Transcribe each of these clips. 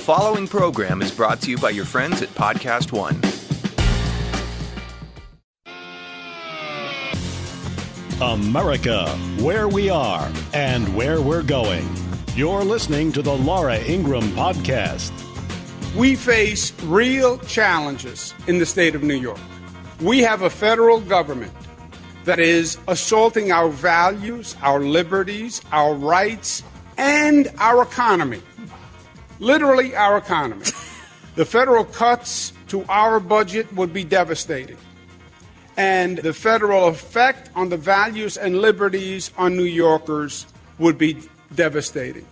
following program is brought to you by your friends at Podcast One. America, where we are and where we're going. You're listening to the Laura Ingraham Podcast. We face real challenges in the state of New York. We have a federal government that is assaulting our values, our liberties, our rights, and our economy. Literally our economy. The federal cuts to our budget would be devastating. And the federal effect on the values and liberties on New Yorkers would be devastating.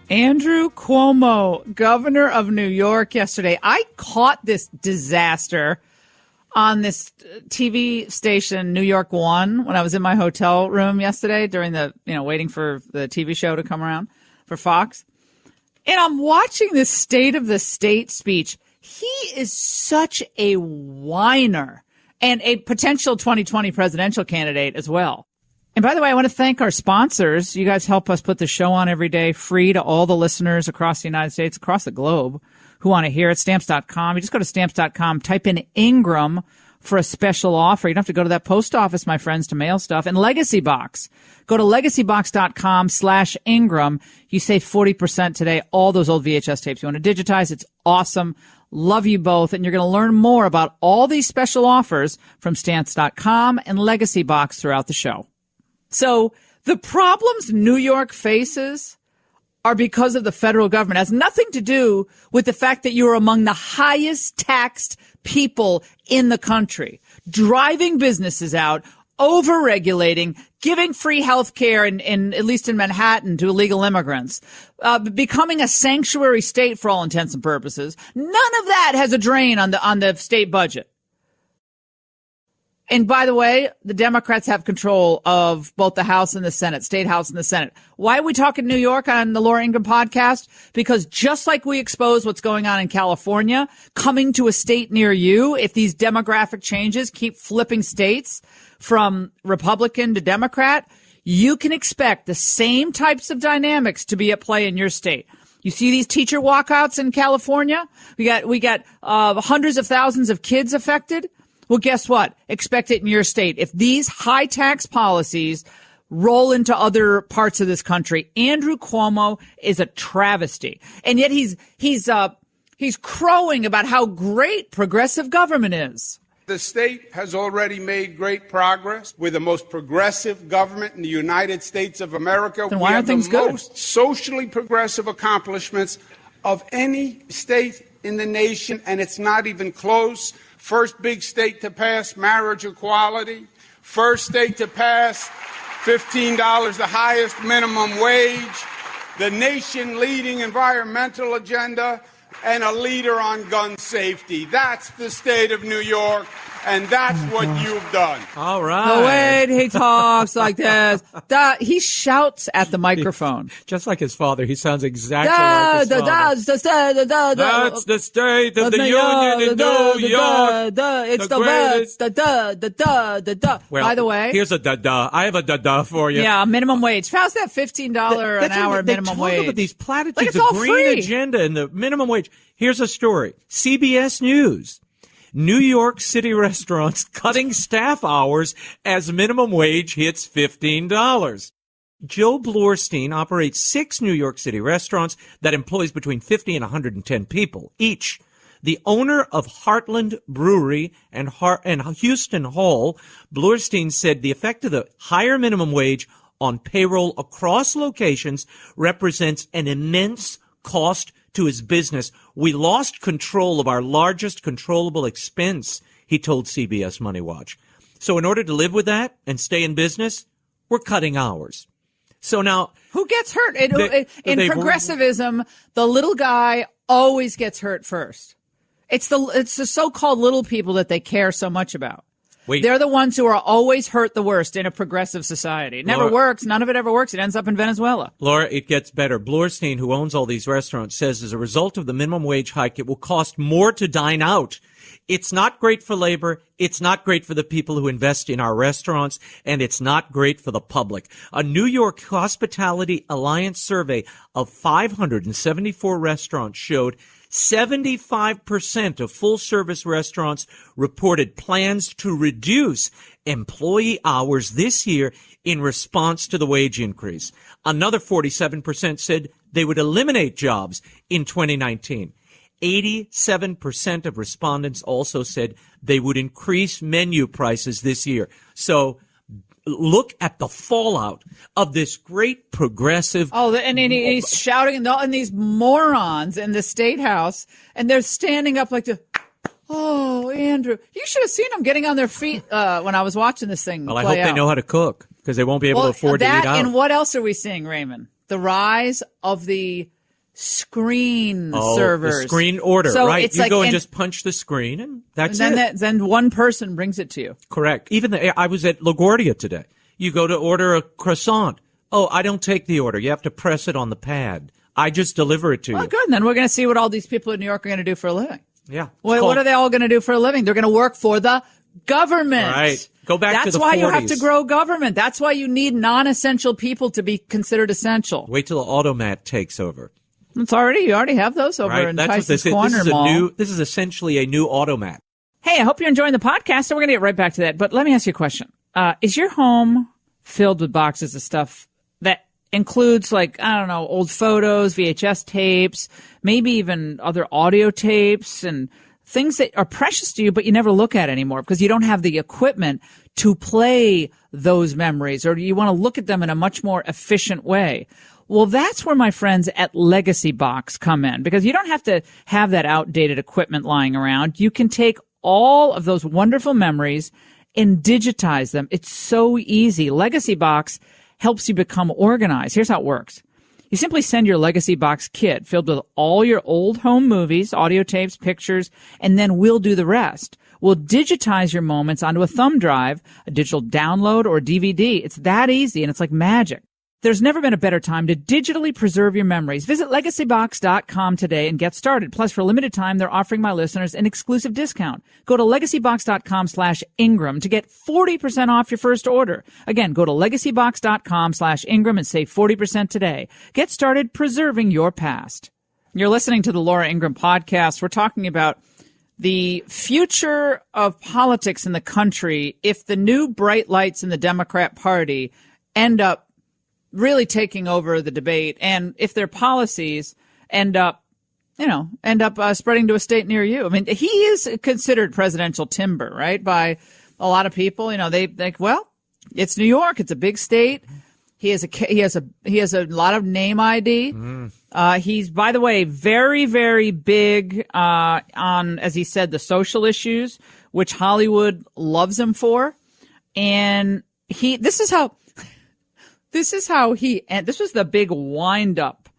Andrew Cuomo, governor of New York, yesterday. I caught this disaster on this TV station, New York One, when I was in my hotel room yesterday during the, waiting for the TV show to come around for Fox. And I'm watching this State of the State speech. He is such a whiner. And a potential 2020 presidential candidate as well. And by the way, I want to thank our sponsors. You guys help us put the show on every day, free to all the listeners across the United States, across the globe, who want to hear it. Stamps.com. You just go to Stamps.com, type in Ingram for a special offer. You don't have to go to that post office, my friends, to mail stuff. And Legacy Box. Go to legacybox.com/Ingram. You save 40% today. All those old VHS tapes you want to digitize. It's awesome. Love you both. And you're going to learn more about all these special offers from Stamps.com and Legacy Box throughout the show. So the problems New York faces are because of the federal government. It has nothing to do with the fact that you're among the highest taxed people in the country, driving businesses out, over-regulating, giving free health care in at least in Manhattan to illegal immigrants, becoming a sanctuary state for all intents and purposes. None of that has a drain on the state budget. And by the way, the Democrats have control of both the House and the Senate, State House and the Senate. Why are we talking New York on the Laura Ingraham podcast? Because just like we expose what's going on in California, coming to a state near you, if these demographic changes keep flipping states from Republican to Democrat, you can expect the same types of dynamics to be at play in your state. You see these teacher walkouts in California? We got hundreds of thousands of kids affected. Well, guess what? Expect it in your state. If these high tax policies roll into other parts of this country, Andrew Cuomo is a travesty. And yet he's crowing about how great progressive government is. The state has already made great progress. We're the most progressive government in the United States of America. Then why aren't things good? We have the most socially progressive accomplishments of any state in the nation, and it's not even close. First big state to pass marriage equality. First state to pass $15, the highest minimum wage. The nation-leading environmental agenda, and a leader on gun safety. That's the state of New York, and that's what you've done. All right. The way he talks like this, he shouts at the microphone. Just like his father. He sounds exactly like his father. That's the state of the union in New York. It's the best. Well, by the way, here's a da-da. I have a da-da for you. Yeah, minimum wage. How's that $15 an hour minimum wage? They talk about these platitudes, the green free agenda and the minimum wage. Here's a story. CBS News. New York City restaurants cutting staff hours as minimum wage hits $15. Joe Blorstein operates 6 New York City restaurants that employs between 50 and 110 people each. The owner of Heartland Brewery and Houston Hall, Blorstein said the effect of the higher minimum wage on payroll across locations represents an immense cost to his business. We lost control of our largest controllable expense, he told CBS Money Watch. So in order to live with that and stay in business, we're cutting hours. So now, who gets hurt? In progressivism, the little guy always gets hurt first. It's the so-called little people that they care so much about. Wait. They're the ones who are always hurt the worst in a progressive society. It never works. None of it ever works. It ends up in Venezuela. Laura, it gets better. Blorstein, who owns all these restaurants, says as a result of the minimum wage hike, it will cost more to dine out. It's not great for labor. It's not great for the people who invest in our restaurants, and it's not great for the public. A New York Hospitality Alliance survey of 574 restaurants showed 75% of full-service restaurants reported plans to reduce employee hours this year in response to the wage increase. Another 47% said they would eliminate jobs in 2019. 87% of respondents also said they would increase menu prices this year. So look at the fallout of this great progressive. Oh, and he's shouting, and these morons in the State House, and they're standing up like the. Oh, Andrew, you should have seen them getting on their feet when I was watching this thing. Well, I hope they know how to cook because they won't be able to afford to eat out. And what else are we seeing, Raymond? The rise of the screen servers. The screen order, so right? It's you like, go and just punch the screen, and that's it. Then one person brings it to you. Correct. Even I was at LaGuardia today. You go to order a croissant. Oh, I don't take the order. You have to press it on the pad. I just deliver it to you. Well, good. And then we're going to see what all these people in New York are going to do for a living. Yeah. What are they all going to do for a living? They're going to work for the government. Right. Go back to the 40s. That's why you have to grow government. That's why you need non-essential people to be considered essential. Wait till the automat takes over. You already have those over in Tyson's Corner Mall. This is essentially a new automat. Hey, I hope you're enjoying the podcast, so we're going to get right back to that. But let me ask you a question. Is your home filled with boxes of stuff that includes, like, I don't know, old photos, VHS tapes, maybe even other audio tapes and things that are precious to you, but you never look at anymore because you don't have the equipment to play those memories, or you want to look at them in a much more efficient way? Well, that's where my friends at Legacy Box come in, because you don't have to have that outdated equipment lying around. You can take all of those wonderful memories and digitize them. It's so easy. Legacy Box helps you become organized. Here's how it works. You simply send your Legacy Box kit filled with all your old home movies, audio tapes, pictures, and then we'll do the rest. We'll digitize your moments onto a thumb drive, a digital download, or DVD. It's that easy, and it's like magic. There's never been a better time to digitally preserve your memories. Visit legacybox.com today and get started. Plus, for a limited time, they're offering my listeners an exclusive discount. Go to legacybox.com/Ingram to get 40% off your first order. Again, go to legacybox.com/Ingram and save 40% today. Get started preserving your past. You're listening to the Laura Ingraham podcast. We're talking about the future of politics in the country if the new bright lights in the Democrat Party end up really taking over the debate, and if their policies end up spreading to a state near you. I mean, he is considered presidential timber, right? By a lot of people. They think, well, it's New York. It's a big state. He has a lot of name ID. He's, by the way, very, very big on, as he said, the social issues, which Hollywood loves him for. And this was the big wind up,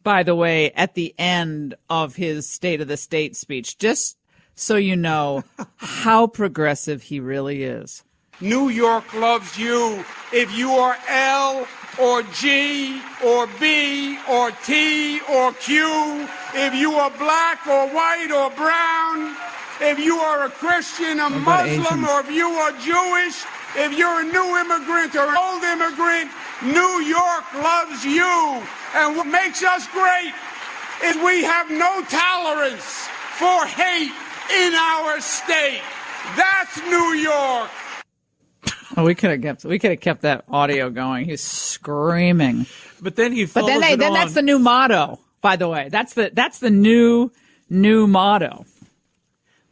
by the way, at the end of his State of the State speech, just so you know how progressive he really is. New York loves you. If you are L or G or B or T or Q, if you are black or white or brown, if you are a Christian, a Muslim, or if you are Jewish, if you're a new immigrant or an old immigrant, New York loves you. And what makes us great is we have no tolerance for hate in our state. That's New York. Oh, we could have kept that audio going. He's screaming. But then he follows it then on. That's the new motto, by the way. That's the new motto.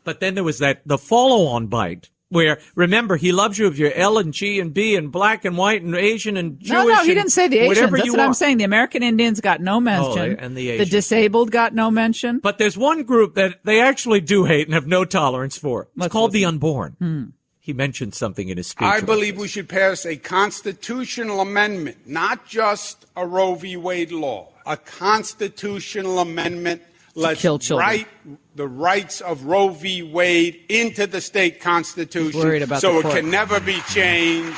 But then there was the follow-on bite where, remember, he loves you if you're L and G and B and black and white and Asian and Jewish. No, he didn't say the Asians. That's what are. I'm saying. The American Indians got no mention. And the Asians. The disabled got no mention. But there's one group that they actually do hate and have no tolerance for. It's called the unborn. He mentioned something in his speech. I believe we should pass a constitutional amendment, not just a Roe v. Wade law, a constitutional amendment. Let's write the rights of Roe v. Wade into the state constitution so it can never be changed,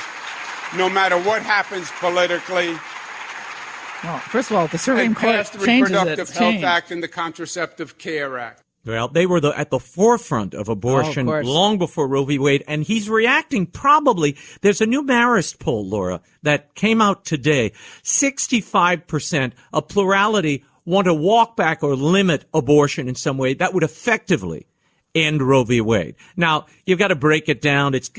no matter what happens politically. Well, first of all, the Supreme Court passed the changes Reproductive it. Health Act and the Contraceptive Care Act. Well, they were at the forefront of abortion long before Roe v. Wade, and he's reacting probably. There's a new Marist poll, Laura, that came out today. 65%, a plurality, want to walk back or limit abortion in some way that would effectively end Roe v. Wade. Now, you've got to break it down. It's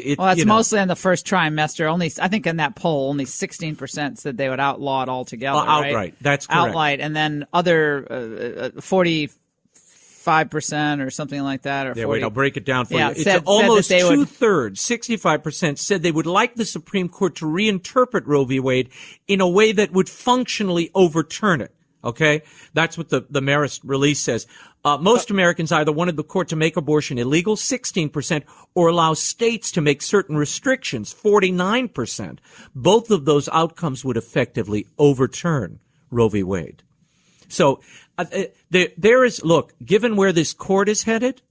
mostly in the first trimester. I think in that poll, only 16% said they would outlaw it altogether. Outright. Right? That's correct. Outright. And then other 45% or something like that. Or 40. Wait, I'll break it down for you. It's said almost that two-thirds, 65%, said they would like the Supreme Court to reinterpret Roe v. Wade in a way that would functionally overturn it. Okay? That's what the Marist release says. Most Americans either wanted the court to make abortion illegal, 16%, or allow states to make certain restrictions, 49%. Both of those outcomes would effectively overturn Roe v. Wade. So there is, look, given where this court is headed,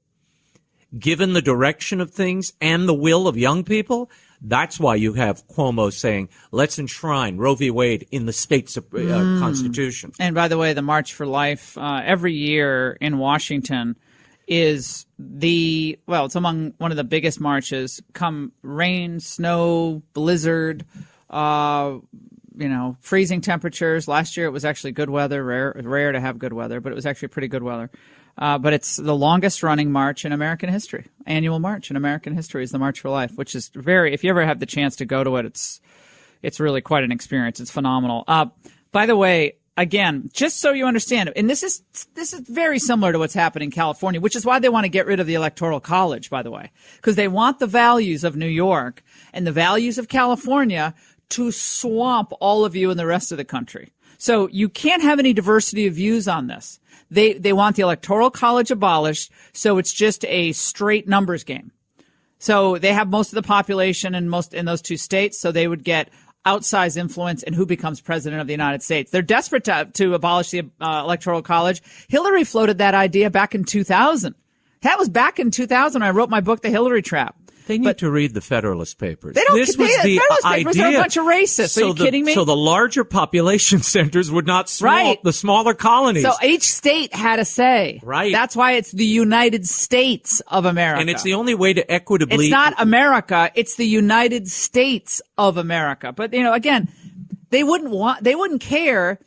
given the direction of things and the will of young people, that's why you have Cuomo saying, let's enshrine Roe v. Wade in the state's constitution. And by the way, the March for Life every year in Washington is it's among one of the biggest marches. Come rain, snow, blizzard, freezing temperatures. Last year it was actually good weather, rare to have good weather, but it was actually pretty good weather. But it's the longest running march in American history. Annual march in American history is the March for Life, which is if you ever have the chance to go to it, it's really quite an experience. It's phenomenal. By the way, again, just so you understand, and this is very similar to what's happening in California, which is why they want to get rid of the Electoral College, by the way, because they want the values of New York and the values of California to swamp all of you in the rest of the country. So you can't have any diversity of views on this. They want the Electoral College abolished, so it's just a straight numbers game. So they have most of the population in those two states, so they would get outsized influence in who becomes president of the United States. They're desperate to abolish the Electoral College. Hillary floated that idea back in 2000. That was back in 2000 when I wrote my book, The Hillary Trap. They need to read the Federalist Papers. They don't. This was the Federalist idea. Papers are a bunch of racists. Are you kidding me? So the larger population centers would not swamp the smaller colonies. So each state had a say. Right. That's why it's the United States of America. And it's the only way to equitably. It's not America. It's the United States of America. But again, they wouldn't care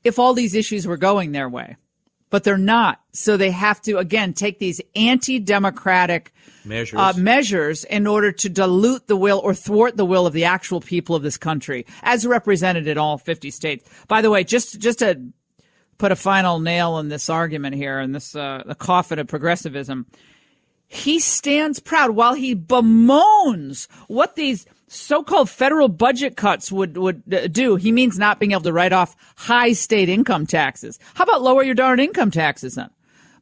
if all these issues were going their way, but they're not. So they have to again take these anti-democratic measures in order to dilute the will or thwart the will of the actual people of this country, as represented in all 50 states. By the way, just to put a final nail in this argument here, and this the coffin of progressivism, he stands proud while he bemoans what these so-called federal budget cuts would do. He means not being able to write off high state income taxes. How about lower your darn income taxes then?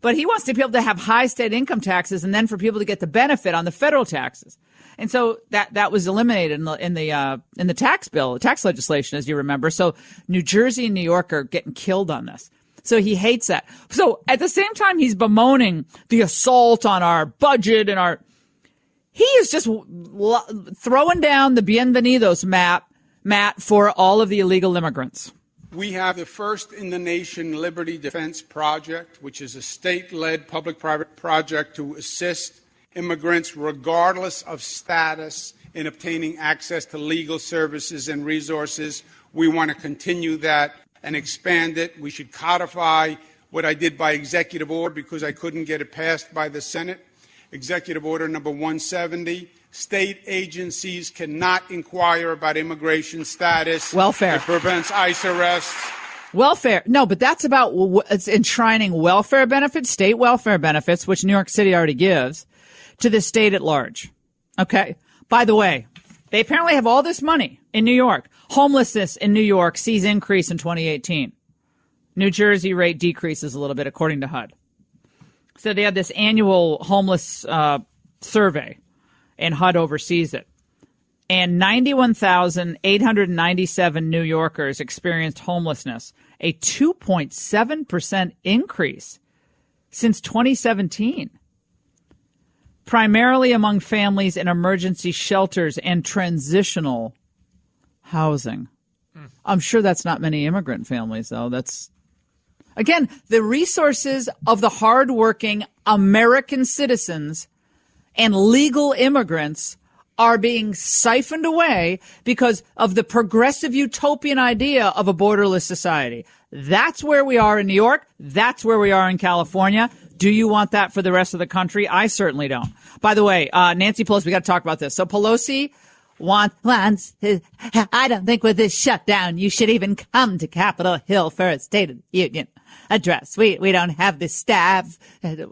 But he wants to be able to have high state income taxes and then for people to get the benefit on the federal taxes. And so that was eliminated in the tax bill, tax legislation, as you remember. So New Jersey and New York are getting killed on this. So he hates that. So at the same time, he's bemoaning the assault on our budget and he is just throwing down the bienvenidos mat for all of the illegal immigrants. We have the first in the nation Liberty Defense Project, which is a state-led public-private project to assist immigrants regardless of status in obtaining access to legal services and resources. We want to continue that and expand it. We should codify what I did by executive order because I couldn't get it passed by the Senate. Executive Order number 170. State agencies cannot inquire about immigration status. Welfare. It prevents ICE arrests. Welfare. No, but that's about it's enshrining welfare benefits, state welfare benefits, which New York City already gives, to the state at large. Okay. By the way, they apparently have all this money in New York. Homelessness in New York sees increase in 2018. New Jersey rate decreases a little bit, according to HUD. So they have this annual homeless survey, and HUD oversees it. And 91,897 New Yorkers experienced homelessness, a 2.7% increase since 2017, primarily among families in emergency shelters and transitional housing. I'm sure that's not many immigrant families, though. Again, the resources of the hardworking American citizens and legal immigrants are being siphoned away because of the progressive utopian idea of a borderless society. That's where we are in New York. That's where we are in California. Do you want that for the rest of the country? I certainly don't. By the way, Nancy Pelosi, we got to talk about this. So Pelosi wants, I don't think with this shutdown, you should even come to Capitol Hill for a State of the Union address. We don't have the staff.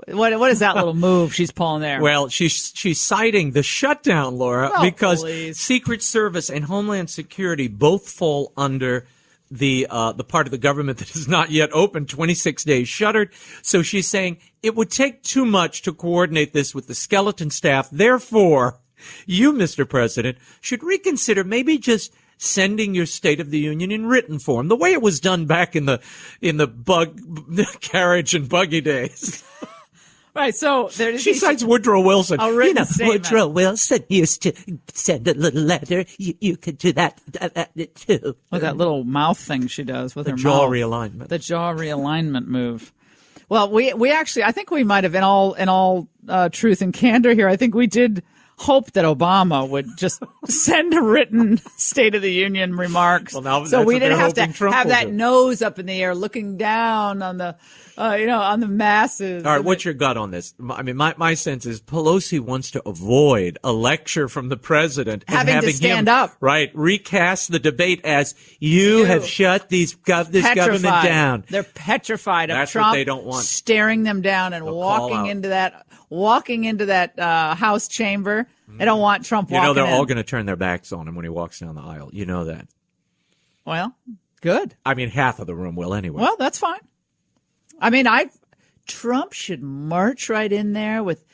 What is that little move she's pulling there? Well, she's citing the shutdown, Laura, because please. Secret Service and Homeland Security both fall under the part of the government that is not yet open, 26 days shuttered. So she's saying it would take too much to coordinate this with the skeleton staff. Therefore, you, Mr. President, should reconsider maybe just sending your State of the Union in written form, the way it was done back in the carriage and buggy days. Right, so she cites Woodrow Wilson. Woodrow Wilson used to send a little letter. You could do that too. With that little mouth thing she does with her jaw mouth. realignment. The jaw realignment move. Well, we actually, I think we might have, in all truth and candor here, I think we did hope that Obama would just send a written State of the Union remarks. Well, now so we didn't have to Trump have that do. nose up in the air looking down on the, on the masses. All right, what's your gut on this? I mean, my sense is Pelosi wants to avoid a lecture from the president and having to stand him, up. Right, recast the debate as you have shut this government down. They're petrified of That's Trump what they don't want. staring them down and walking into that House chamber. They don't want Trump walking in. They're all going to turn their backs on him when he walks down the aisle. You know that. Well, good. I mean, half of the room will anyway. Well, that's fine. I mean, Trump should march right in there with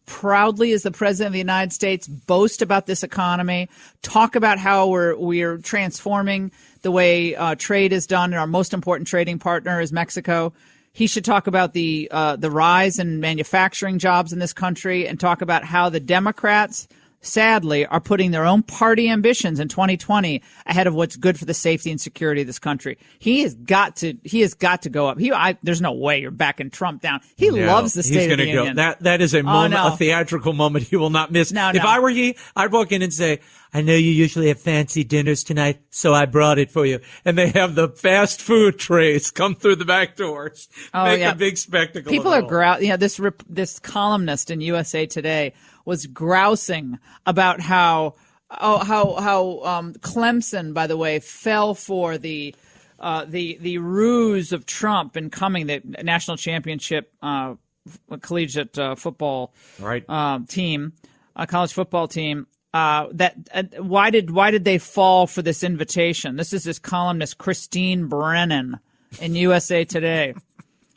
proudly as the president of the United States, boast about this economy, talk about how we're transforming the way trade is done. And our most important trading partner is Mexico. He should talk about the rise in manufacturing jobs in this country and talk about how the Democrats, sadly, are putting their own party ambitions in 2020 ahead of what's good for the safety and security of this country. He has got to go up. There's no way you're backing Trump down. He loves the State of the Union. That is a moment, a theatrical moment he will not miss. If I were he, I'd walk in and say, I know you usually have fancy dinners tonight, so I brought it for you. And they have the fast food trays come through the back doors. Make a big spectacle. People are this columnist in USA Today was grousing about how Clemson, by the way, fell for the ruse of Trump in coming the national championship collegiate football team, college football team. Why did they fall for this invitation? This is this columnist Christine Brennan in USA Today.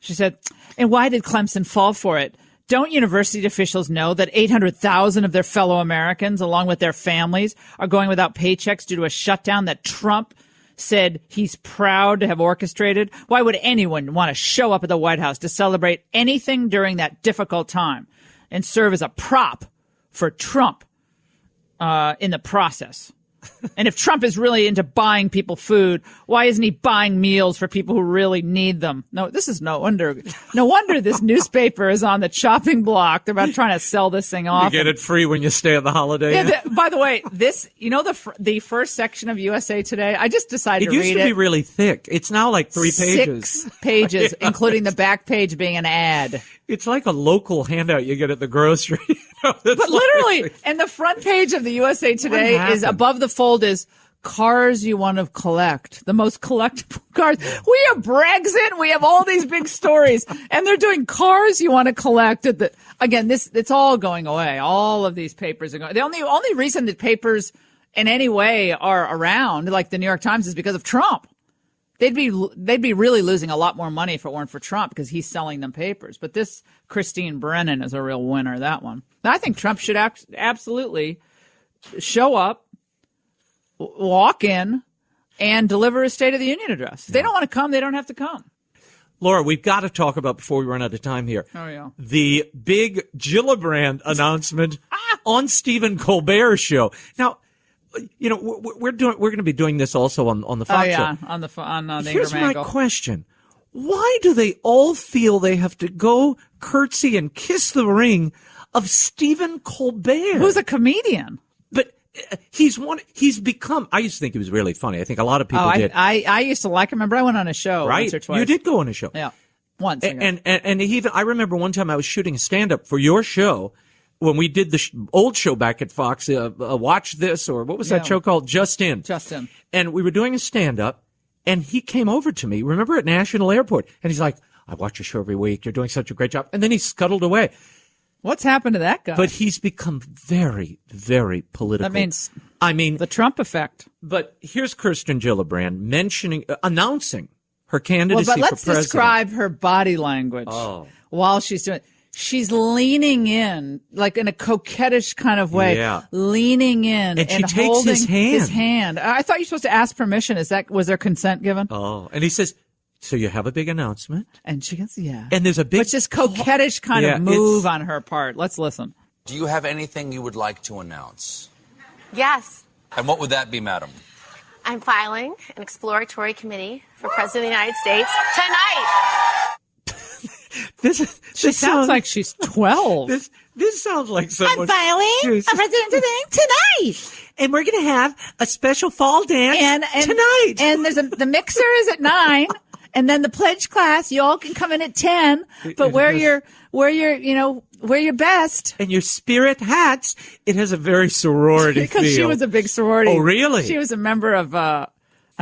She said, and why did Clemson fall for it? Don't university officials know that 800,000 of their fellow Americans, along with their families, are going without paychecks due to a shutdown that Trump said he's proud to have orchestrated? Why would anyone want to show up at the White House to celebrate anything during that difficult time and serve as a prop for Trump in the process? And if Trump is really into buying people food, why isn't he buying meals for people who really need them? No, this is no wonder this newspaper is on the chopping block. They're about trying to sell this thing off. You get it free when you stay at the Holiday Inn. By the way, the first section of USA Today, I just decided to read it. It used to be really thick. It's now like 3 pages. 6 pages, including the back page being an ad. It's like a local handout you get at the grocery. But literally, and the front page of the USA Today is above the fold is cars you want to collect, the most collectible cars. We have Brexit. We have all these big stories, and they're doing cars you want to collect. It's all going away. All of these papers are going. The only reason that papers in any way are around, like the New York Times, is because of Trump. They'd be really losing a lot more money if it weren't for Trump because he's selling them papers. But this Christine Brennan is a real winner, that one. I think Trump should absolutely show up, walk in, and deliver a State of the Union address. If they don't want to come, they don't have to come. Laura, we've got to talk about, before we run out of time here, the big Gillibrand announcement on Stephen Colbert's show. Now, we're going to be doing this also on the Fox show. On the Here's Ingraham my angle. question: Why do they all feel they have to go curtsy and kiss the ring of Stephen Colbert? Who's a comedian. But he's become, I used to think he was really funny. I think a lot of people did. I used to like him. Remember, I went on a show once or twice. You did go on a show. Yeah. Once. And I remember one time I was shooting a stand-up for your show when we did the old show back at Fox, Watch This, or what was that show called? Just In. Just In. And we were doing a stand-up, and he came over to me, remember, at National Airport, and he's like, I watch your show every week. You're doing such a great job. And then he scuttled away. What's happened to that guy? But he's become very, very political. That means, the Trump effect. But here's Kirsten Gillibrand announcing her candidacy for president. Let's describe her body language while she's doing it. She's leaning in, like in a coquettish kind of way, leaning in and she takes holding his hand. I thought you were supposed to ask permission. Was there consent given? Oh, and he says, so you have a big announcement? And she goes, yeah. And there's a big... But just coquettish kind of move on her part. Let's listen. Do you have anything you would like to announce? Yes. And what would that be, madam? I'm filing an exploratory committee for President of the United States tonight. She sounds like she's 12. This sounds like someone... I'm filing a president tonight. And we're going to have a special fall dance tonight. And the mixer is at 9. And then the pledge class, you all can come in at 10. But wear your best. And your spirit hats. It has a very sorority feel. Because she was a big sorority. Oh, really? She was a member of, I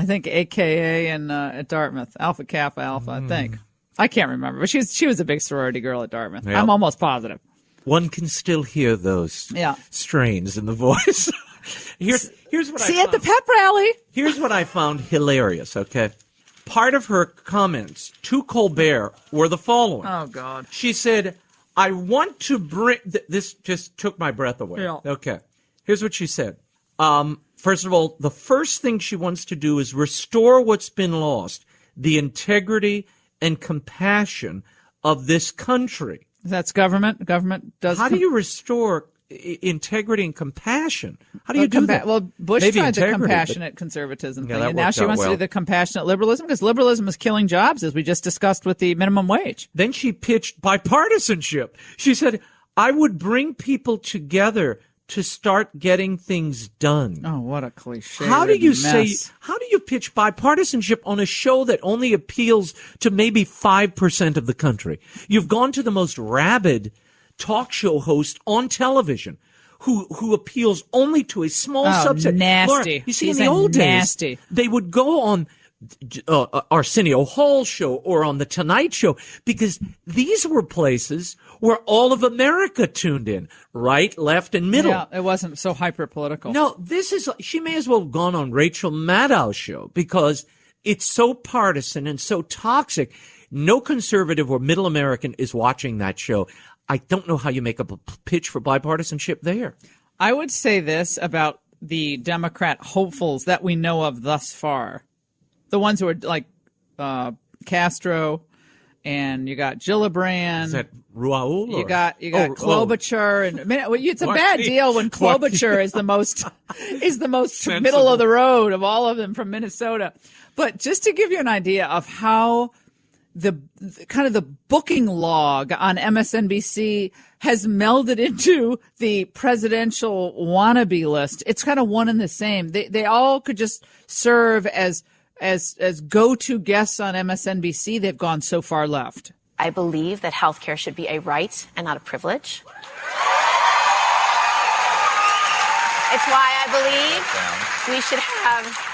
think, AKA at Dartmouth. Alpha Kappa Alpha, I think. I can't remember, but she was a big sorority girl at Dartmouth. Yep. I'm almost positive. One can still hear those strains in the voice. Here's what See at the pep rally. Here's what I found hilarious, okay? Part of her comments to Colbert were the following. Oh, God. She said, I want to bring... This just took my breath away. Yeah. Okay. Here's what she said. First of all, the first thing she wants to do is restore what's been lost, the integrity and compassion of this country. That's government. Government does. How do you restore integrity and compassion? How do you do that? Well, Bush Maybe tried the compassionate conservatism thing, and now she wants to do the compassionate liberalism, because liberalism is killing jobs, as we just discussed with the minimum wage. Then she pitched bipartisanship. She said, I would bring people together to start getting things done. Oh, what a cliche. How do you pitch bipartisanship on a show that only appeals to maybe 5% of the country? You've gone to the most rabid talk show host on television who appeals only to a small subset. Nasty. Laura, you see, in the old days, they would go on Arsenio Hall's show or on the Tonight Show, because these were places where all of America tuned in, right, left, and middle. Yeah, it wasn't so hyper-political. No, she may as well have gone on Rachel Maddow's show, because it's so partisan and so toxic. No conservative or middle American is watching that show. I don't know how you make up a pitch for bipartisanship there. I would say this about the Democrat hopefuls that we know of thus far. The ones who are like Castro, and you got Gillibrand. Is that Raul? You got Klobuchar, and it's a bad deal when Klobuchar is the most middle of the road of all of them from Minnesota. But just to give you an idea of how the kind of the booking log on MSNBC has melded into the presidential wannabe list, it's kind of one and the same. They all could just serve as go-to guests on MSNBC. They've gone so far left. I believe that health care should be a right and not a privilege. It's why I believe we should have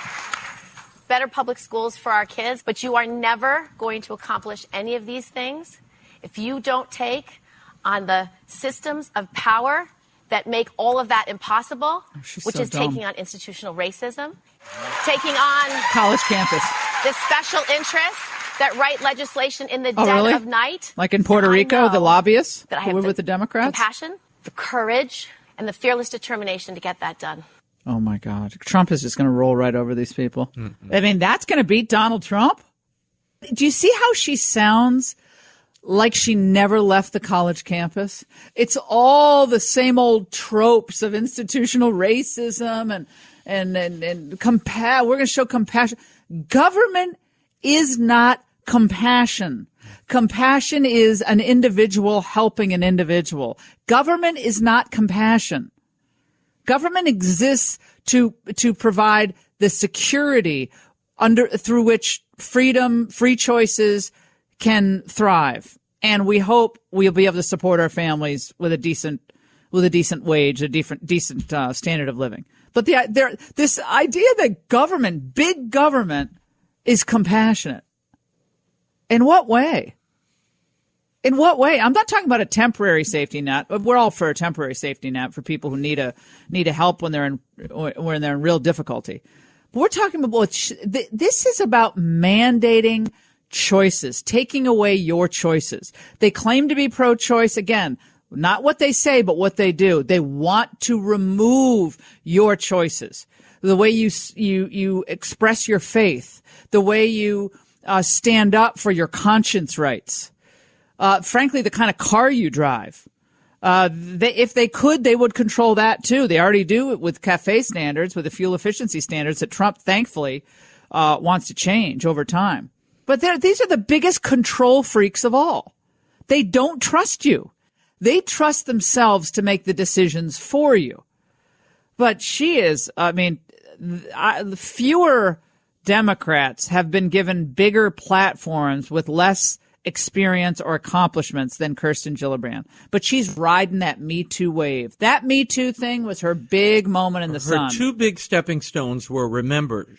better public schools for our kids. But you are never going to accomplish any of these things if you don't take on the systems of power that make all of that impossible, which is taking on institutional racism, taking on college campus, the special interests that write legislation in the dead of night. Like in Puerto Rico, the lobbyists that who were with the Democrats? Compassion, the courage, and the fearless determination to get that done. Oh, my God. Trump is just going to roll right over these people. Mm-hmm. I mean, that's going to beat Donald Trump? Do you see how she sounds like she never left the college campus? It's all the same old tropes of institutional racism and we're going to show compassion. Government is not compassion. Compassion is an individual helping an individual. Government is not compassion. Government exists to provide the security through which freedom, free choices can thrive. And we hope we'll be able to support our families with a decent wage, a decent standard of living. But this idea that government, big government, is compassionate. In what way? In what way? I'm not talking about a temporary safety net. We're all for a temporary safety net for people who need help when they're in real difficulty. But we're talking about this is about mandating choices, taking away your choices. They claim to be pro-choice. Again, not what they say, but what they do. They want to remove your choices, the way you express your faith, the way you stand up for your conscience rights. Frankly, the kind of car you drive. If they could, they would control that too. They already do it with CAFE standards, with the fuel efficiency standards that Trump, thankfully, wants to change over time. But these are the biggest control freaks of all. They don't trust you. They trust themselves to make the decisions for you. But fewer Democrats have been given bigger platforms with less experience or accomplishments than Kirsten Gillibrand. But she's riding that Me Too wave. That Me Too thing was her big moment in the sun. Her two big stepping stones were, remember,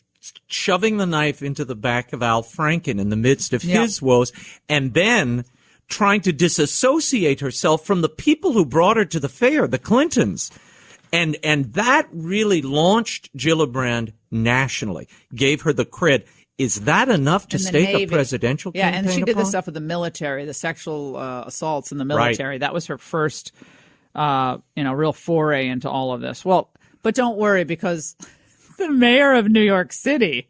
shoving the knife into the back of Al Franken in the midst of his woes, and then trying to disassociate herself from the people who brought her to the fair, the Clintons. And that really launched Gillibrand nationally, gave her the cred. Is that enough to stake a presidential campaign? Yeah, and she did this stuff with the military, the sexual assaults in the military. Right. That was her first, real foray into all of this. Well, but don't worry, because the mayor of New York City,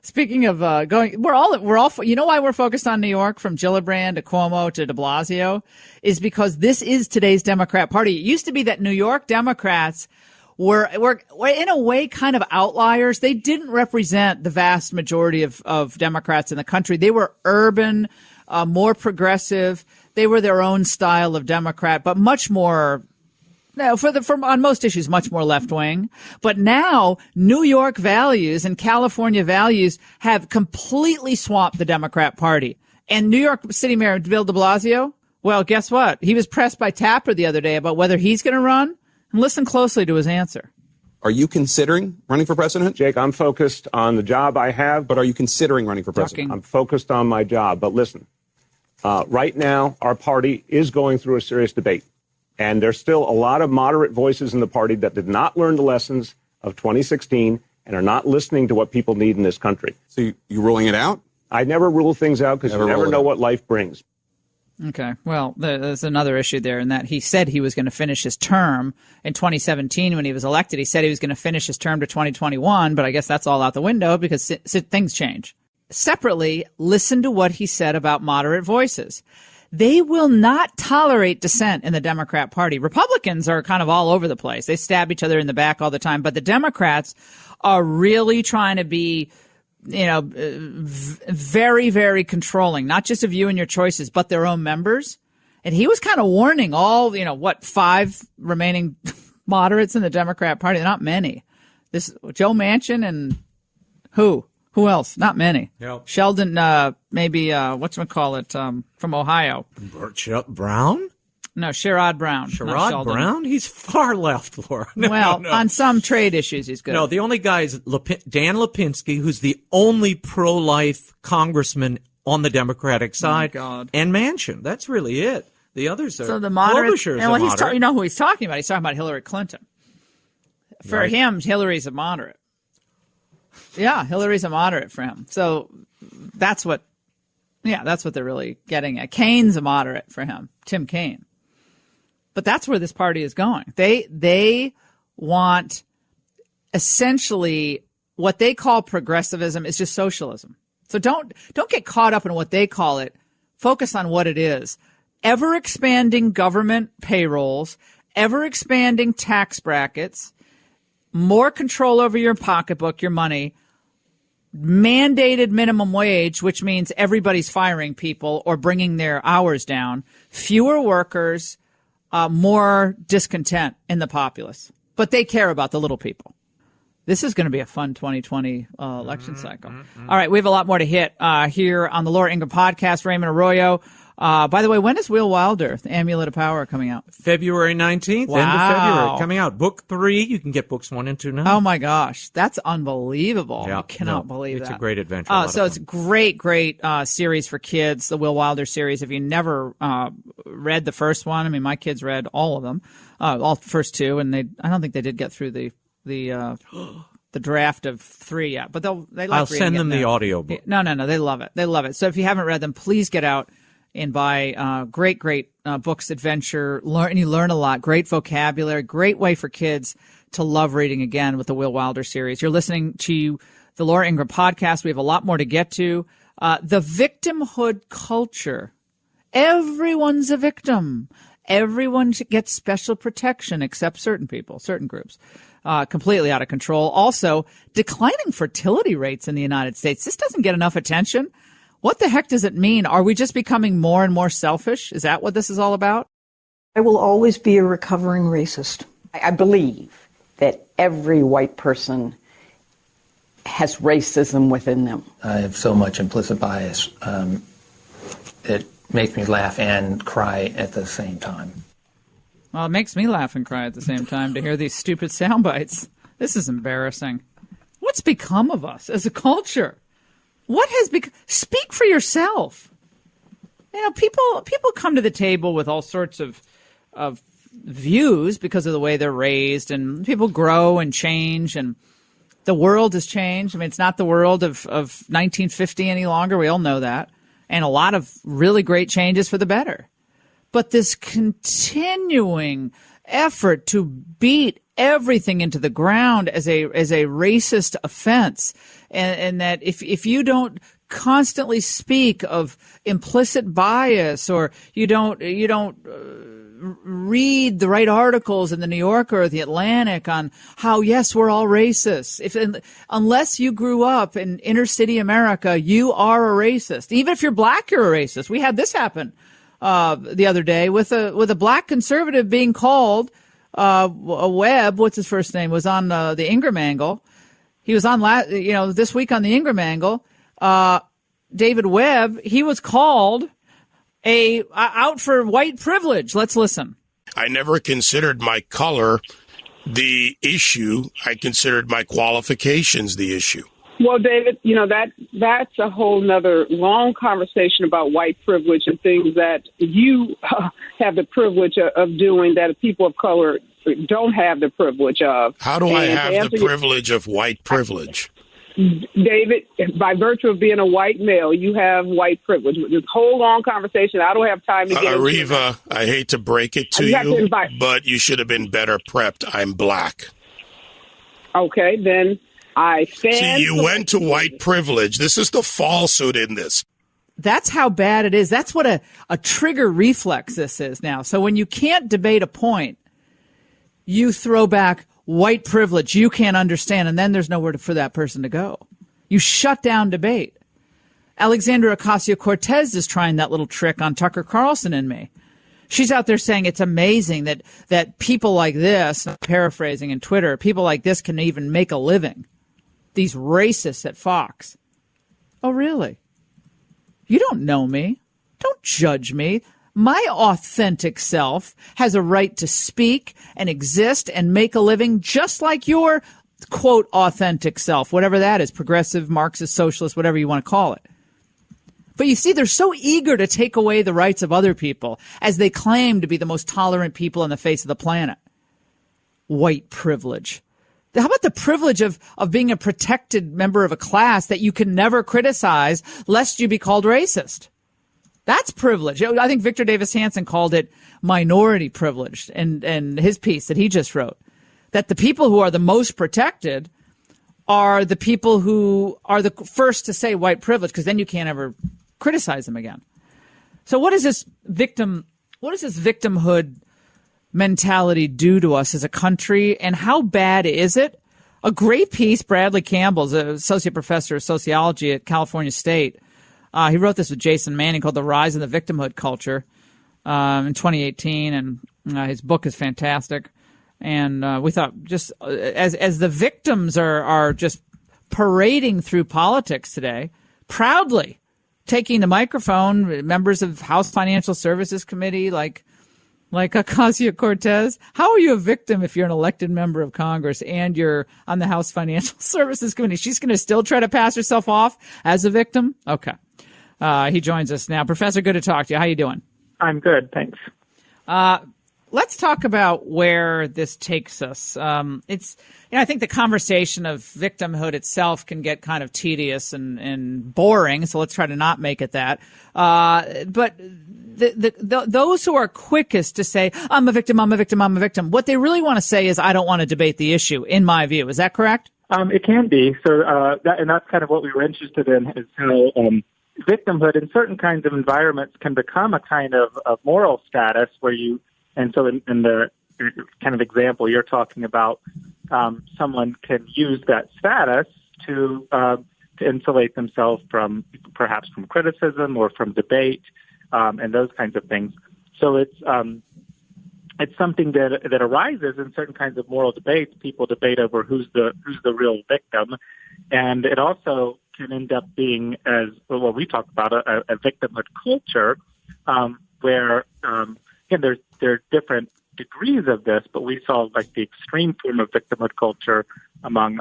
speaking of we're all, you know why we're focused on New York, from Gillibrand to Cuomo to de Blasio, is because this is today's Democrat Party. It used to be that New York Democrats were in a way kind of outliers. They didn't represent the vast majority of Democrats in the country. They were urban, more progressive. They were their own style of Democrat, but much more, on most issues, much more left wing. But now New York values and California values have completely swamped the Democrat Party. And New York City Mayor Bill de Blasio, well, guess what? He was pressed by Tapper the other day about whether he's going to run. And listen closely to his answer. Are you considering running for president? Jake, I'm focused on the job I have. But are you considering running for president? I'm focused on my job. But listen, right now, our party is going through a serious debate. And there's still a lot of moderate voices in the party that did not learn the lessons of 2016 and are not listening to what people need in this country. So you ruling it out? I never rule things out because you never know what life brings. Okay. Well, there's another issue there in that he said he was going to finish his term in 2017 when he was elected. He said he was going to finish his term to 2021, but I guess that's all out the window because things change. Separately, listen to what he said about moderate voices. They will not tolerate dissent in the Democrat Party. Republicans are kind of all over the place. They stab each other in the back all the time, but the Democrats are really trying to be very, very controlling, not just of you and your choices, but their own members. And he was kind of warning all, 5 remaining moderates in the Democrat Party. They're not many. This Joe Manchin and who else? Not many. Yep. Sheldon, maybe, whatchamacallit, from Ohio. Brown? No, Sherrod Brown. Sherrod Brown? He's far left, Laura. No. On some trade issues, he's good. No, the only guy is Dan Lipinski, who's the only pro-life congressman on the Democratic side. Oh, God. And Manchin. That's really it. The others are. So the moderates. You know who he's talking about? He's talking about Hillary Clinton. For him, Hillary's a moderate. Yeah, Hillary's a moderate for him. So that's what they're really getting at. Kaine's a moderate for him, Tim Kaine. But that's where this party is going. They want essentially what they call progressivism is just socialism. So don't get caught up in what they call it. Focus on what it is. Ever expanding government payrolls, ever expanding tax brackets, more control over your pocketbook, your money, mandated minimum wage, which means everybody's firing people or bringing their hours down, fewer workers, more discontent in the populace. But they care about the little people. This is going to be a fun 2020 election cycle. All right, we have a lot more to hit here on the Laura Ingraham podcast. Raymond Arroyo. By the way, when is Will Wilder, The Amulet of Power, coming out? February 19th, Wow. end of February. Coming out. Book 3. You can get books 1 and 2 now. Oh, my gosh. That's unbelievable. Yeah, I cannot believe it's that. a great adventure. So it's a great series for kids, the Will Wilder series. If you never read the first one, I mean, my kids read all of them, all the first 2, and I don't think they did get through the draft of 3 yet. But they like I'll send them the audiobook. No, they love it. They love it. So if you haven't read them, please get out and buy great books, adventure, and you learn a lot. Great vocabulary, great way for kids to love reading again with the Will Wilder series. You're listening to the Laura Ingraham podcast. We have a lot more to get to. The victimhood culture. Everyone's a victim. Everyone gets special protection except certain people, certain groups. Completely out of control. Also, declining fertility rates in the United States. This doesn't get enough attention. What the heck does it mean? Are we just becoming more and more selfish? Is that what this is all about? I will always be a recovering racist. I believe that every white person has racism within them. I have so much implicit bias. It makes me laugh and cry at the same time. Well, it makes me laugh and cry at the same time to hear these stupid sound bites. This is embarrassing. What's become of us as a culture? What has become? Speak for yourself. You know, people come to the table with all sorts of views because of the way they're raised, and people grow and change, and the world has changed. I mean, it's not the world of 1950 any longer. We all know that. And a lot of really great changes for the better. But this continuing effort to beat everything into the ground as a racist offense, and that if you don't constantly speak of implicit bias, or you don't read the right articles in the New Yorker or the Atlantic on how, yes, we're all racist. Unless you grew up in inner city America, you are a racist. Even if you're black, you're a racist. We had this happen the other day with a black conservative being called Webb. What's his first name? Was on the Ingraham angle. He was on this week on the Ingraham angle. David Webb. He was called out for white privilege. Let's listen. I never considered my color the issue. I considered my qualifications the issue. Well, David, that's a whole nother long conversation about white privilege and things that you have the privilege of doing that people of color don't have the privilege of. How do I have the privilege of white privilege? David, by virtue of being a white male, you have white privilege. This whole long conversation, I don't have time to get into it. Ariva, I hate to break it to you, but you should have been better prepped. I'm black. Okay, then I stand. See, you went to white privilege. This is the falsehood in this. That's how bad it is. That's what a trigger reflex this is now. So when you can't debate a point, you throw back white privilege. You can't understand. And then there's nowhere for that person to go. You shut down debate. Alexandria Ocasio-Cortez is trying that little trick on Tucker Carlson and me. She's out there saying it's amazing that people like this, paraphrasing in Twitter, people like this can even make a living. These racists at Fox. Oh, really? You don't know me. Don't judge me. My authentic self has a right to speak and exist and make a living just like your, quote, authentic self, whatever that is, progressive, Marxist, socialist, whatever you want to call it. But you see, they're so eager to take away the rights of other people as they claim to be the most tolerant people on the face of the planet. White privilege. How about the privilege of being a protected member of a class that you can never criticize lest you be called racist? That's privilege. I think Victor Davis Hanson called it minority privilege in his piece that he just wrote. That the people who are the most protected are the people who are the first to say white privilege, because then you can't ever criticize them again. So what does this victimhood mentality do to us as a country, and how bad is it? A great piece, Bradley Campbell's an associate professor of sociology at California State. He wrote this with Jason Manning called The Rise of the Victimhood Culture in 2018, and his book is fantastic. And we thought just as the victims are just parading through politics today, proudly taking the microphone, members of House Financial Services Committee like Ocasio-Cortez. How are you a victim if you're an elected member of Congress and you're on the House Financial Services Committee? She's going to still try to pass herself off as a victim? Okay. He joins us now. Professor, good to talk to you. How you doing? I'm good, thanks. Let's talk about where this takes us. I think the conversation of victimhood itself can get kind of tedious and boring, so let's try to not make it that. But those who are quickest to say, I'm a victim, I'm a victim, I'm a victim, what they really want to say is, I don't want to debate the issue, in my view. Is that correct? It can be. So that's kind of what we were interested in, is how victimhood in certain kinds of environments can become a kind of moral status where you, and so in the kind of example you're talking about, someone can use that status to insulate themselves from perhaps from criticism or from debate, and those kinds of things. So it's something that arises in certain kinds of moral debates. People debate over who's the real victim, and it also can end up being, as well, we talk about a victimhood culture, where again there are different degrees of this, but we saw like the extreme form of victimhood culture among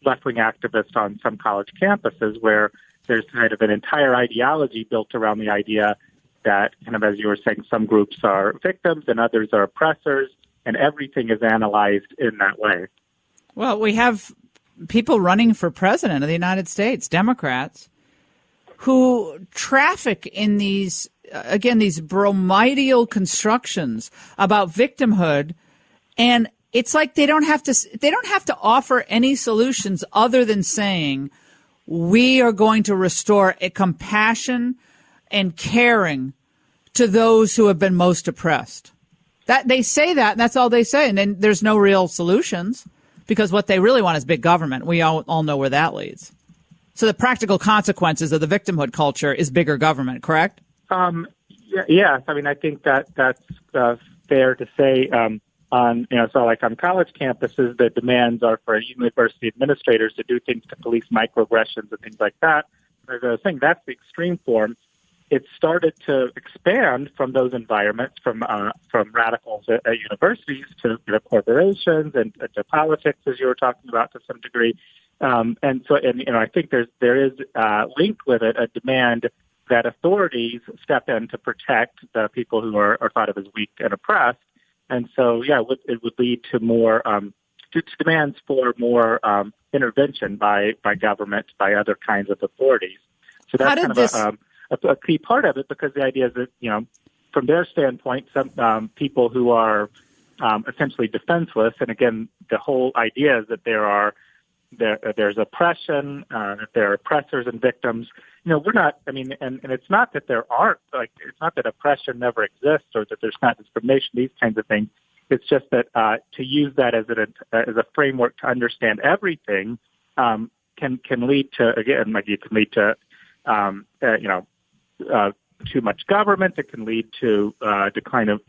left-wing activists on some college campuses, where there's kind of an entire ideology built around the idea that, kind of as you were saying, some groups are victims and others are oppressors, and everything is analyzed in that way. Well, we have people running for president of the United States, Democrats, who traffic in these bromidial constructions about victimhood, and it's like they don't have to offer any solutions other than saying, we are going to restore a compassion and caring to those who have been most oppressed. That they say that, and that's all they say, and then there's no real solutions, because what they really want is big government. We all know where that leads. So the practical consequences of the victimhood culture is bigger government, correct? Yes. I mean, I think that's fair to say. On college campuses, the demands are for university administrators to do things to police microaggressions and things like that. As I was saying, that's the extreme form. It started to expand from those environments, from radicals at universities to corporations and to politics, as you were talking about to some degree. I think there is linked with it a demand that authorities step in to protect the people who are thought of as weak and oppressed. And so, it would lead to more to demands for more intervention by government, by other kinds of authorities. So that's kind of a key part of it, because the idea is that, from their standpoint, some people who are essentially defenseless, and again, the whole idea is that there's oppression, that there are oppressors and victims. We're not, and it's not that there aren't, it's not that oppression never exists or that there's not discrimination, these kinds of things. It's just that to use that as a framework to understand everything can lead to, again, it can lead to, too much government. It can lead to decline of,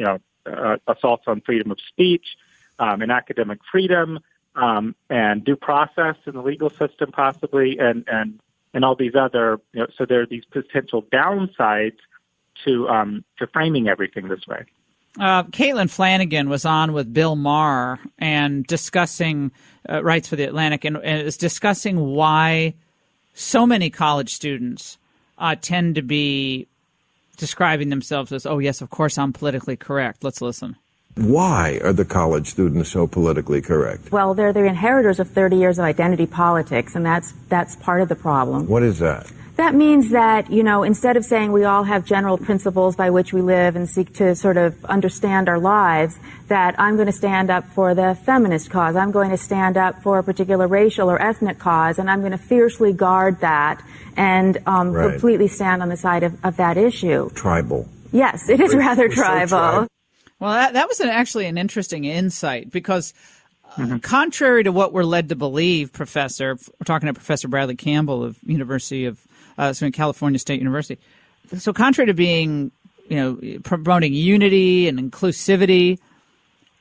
assaults on freedom of speech and academic freedom, and due process in the legal system, possibly, and all these other, so there are these potential downsides to framing everything this way. Caitlin Flanagan was on with Bill Maher and discussing, writes for The Atlantic, and is discussing why so many college students tend to be describing themselves as, oh, yes, of course, I'm politically correct. Let's listen. Why are the college students so politically correct? Well, they're the inheritors of 30 years of identity politics, and that's part of the problem. What is that? That means that, instead of saying we all have general principles by which we live and seek to sort of understand our lives, that I'm going to stand up for the feminist cause, I'm going to stand up for a particular racial or ethnic cause, and I'm going to fiercely guard that and completely stand on the side of that issue. Tribal. Yes, it is rather tribal. Well, that was actually an interesting insight, because Contrary to what we're led to believe, Professor, we're talking to Professor Bradley Campbell of California State University. So contrary to being, promoting unity and inclusivity,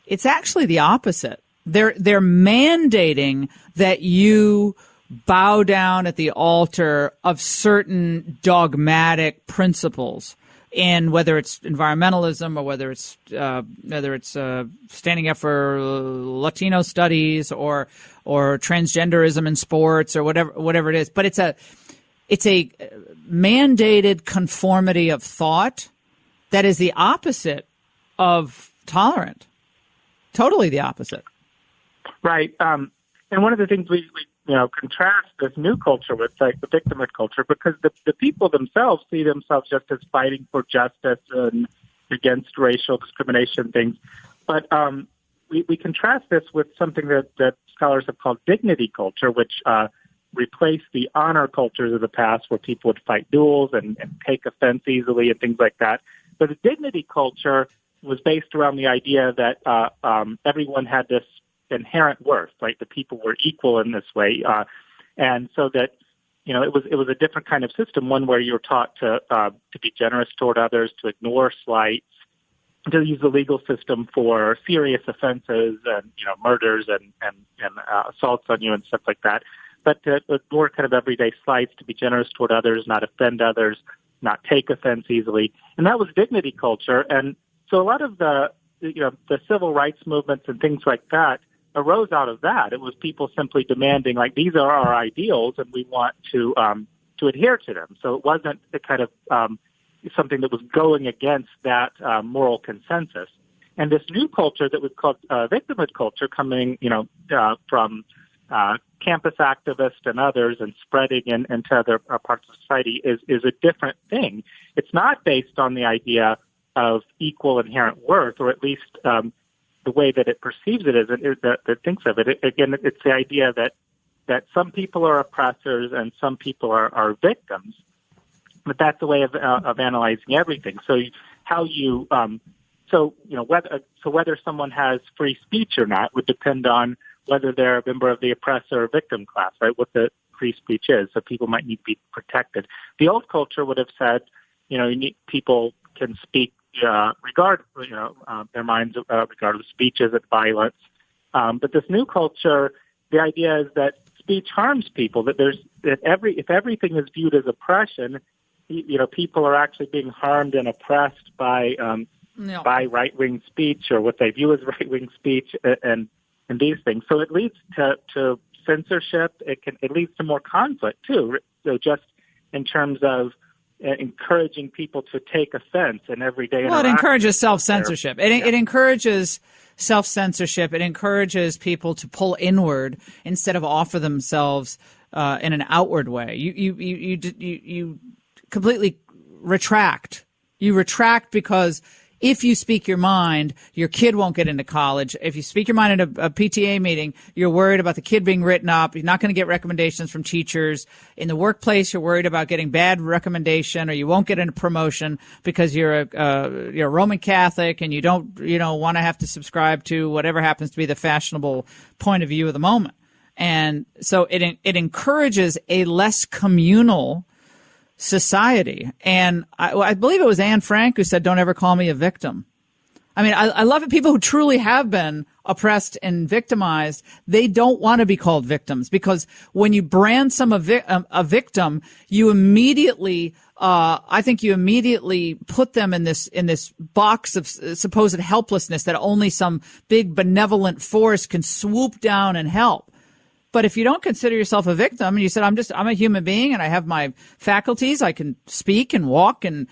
it's actually the opposite. They're mandating that you bow down at the altar of certain dogmatic principles, and whether it's environmentalism or whether it's standing up for Latino studies or transgenderism in sports or whatever it is. But it's a mandated conformity of thought that is the opposite of tolerant. Totally the opposite. Right. And one of the things we contrast this new culture with, like, the victimhood culture, because the people themselves see themselves just as fighting for justice and against racial discrimination things. But we contrast this with something that scholars have called dignity culture, which replaced the honor cultures of the past, where people would fight duels and take offense easily and things like that. But the dignity culture was based around the idea that everyone had this inherent worth, right? The people were equal in this way, and so that it was a different kind of system, one where you're taught to be generous toward others, to ignore slights, to use the legal system for serious offenses and murders and assaults on you and stuff like that, but to ignore kind of everyday slights, to be generous toward others, not offend others, not take offense easily, and that was dignity culture. And so a lot of the civil rights movements and things like that arose out of that. It was people simply demanding, like, these are our ideals and we want to adhere to them. So it wasn't a kind of something that was going against that moral consensus. And this new culture that was called victimhood culture, coming from campus activists and others and spreading into other parts of society is a different thing. It's not based on the idea of equal inherent worth, or at least the way that it perceives it is that thinks of it. Again, it's the idea that some people are oppressors and some people are victims, but that's a way of analyzing everything. So whether someone has free speech or not would depend on whether they're a member of the oppressor or victim class, right? What the free speech is. So people might need to be protected. The old culture would have said, people can speak their minds regardless of speeches and violence. But this new culture, the idea is that speech harms people. If everything is viewed as oppression, people are actually being harmed and oppressed by right-wing speech, or what they view as right-wing speech, and these things. So it leads to censorship. It leads to more conflict too. So just in terms of encouraging people to take offense in everyday interaction. Well, it encourages self-censorship. It encourages self-censorship. It encourages people to pull inward instead of offer themselves in an outward way. You completely retract. You retract because if you speak your mind, your kid won't get into college. If you speak your mind in a PTA meeting, you're worried about the kid being written up. You're not going to get recommendations from teachers. In the workplace, you're worried about getting bad recommendation, or you won't get a promotion because you're a Roman Catholic and you don't want to have to subscribe to whatever happens to be the fashionable point of view of the moment. And so it encourages a less communal society. And I believe it was Anne Frank who said, "Don't ever call me a victim." I mean, I love it. People who truly have been oppressed and victimized, they don't want to be called victims, because when you brand a victim, you immediately, I think you immediately put them in this box of supposed helplessness that only some big benevolent force can swoop down and help. But if you don't consider yourself a victim, and you said, I'm a human being and I have my faculties, I can speak and walk and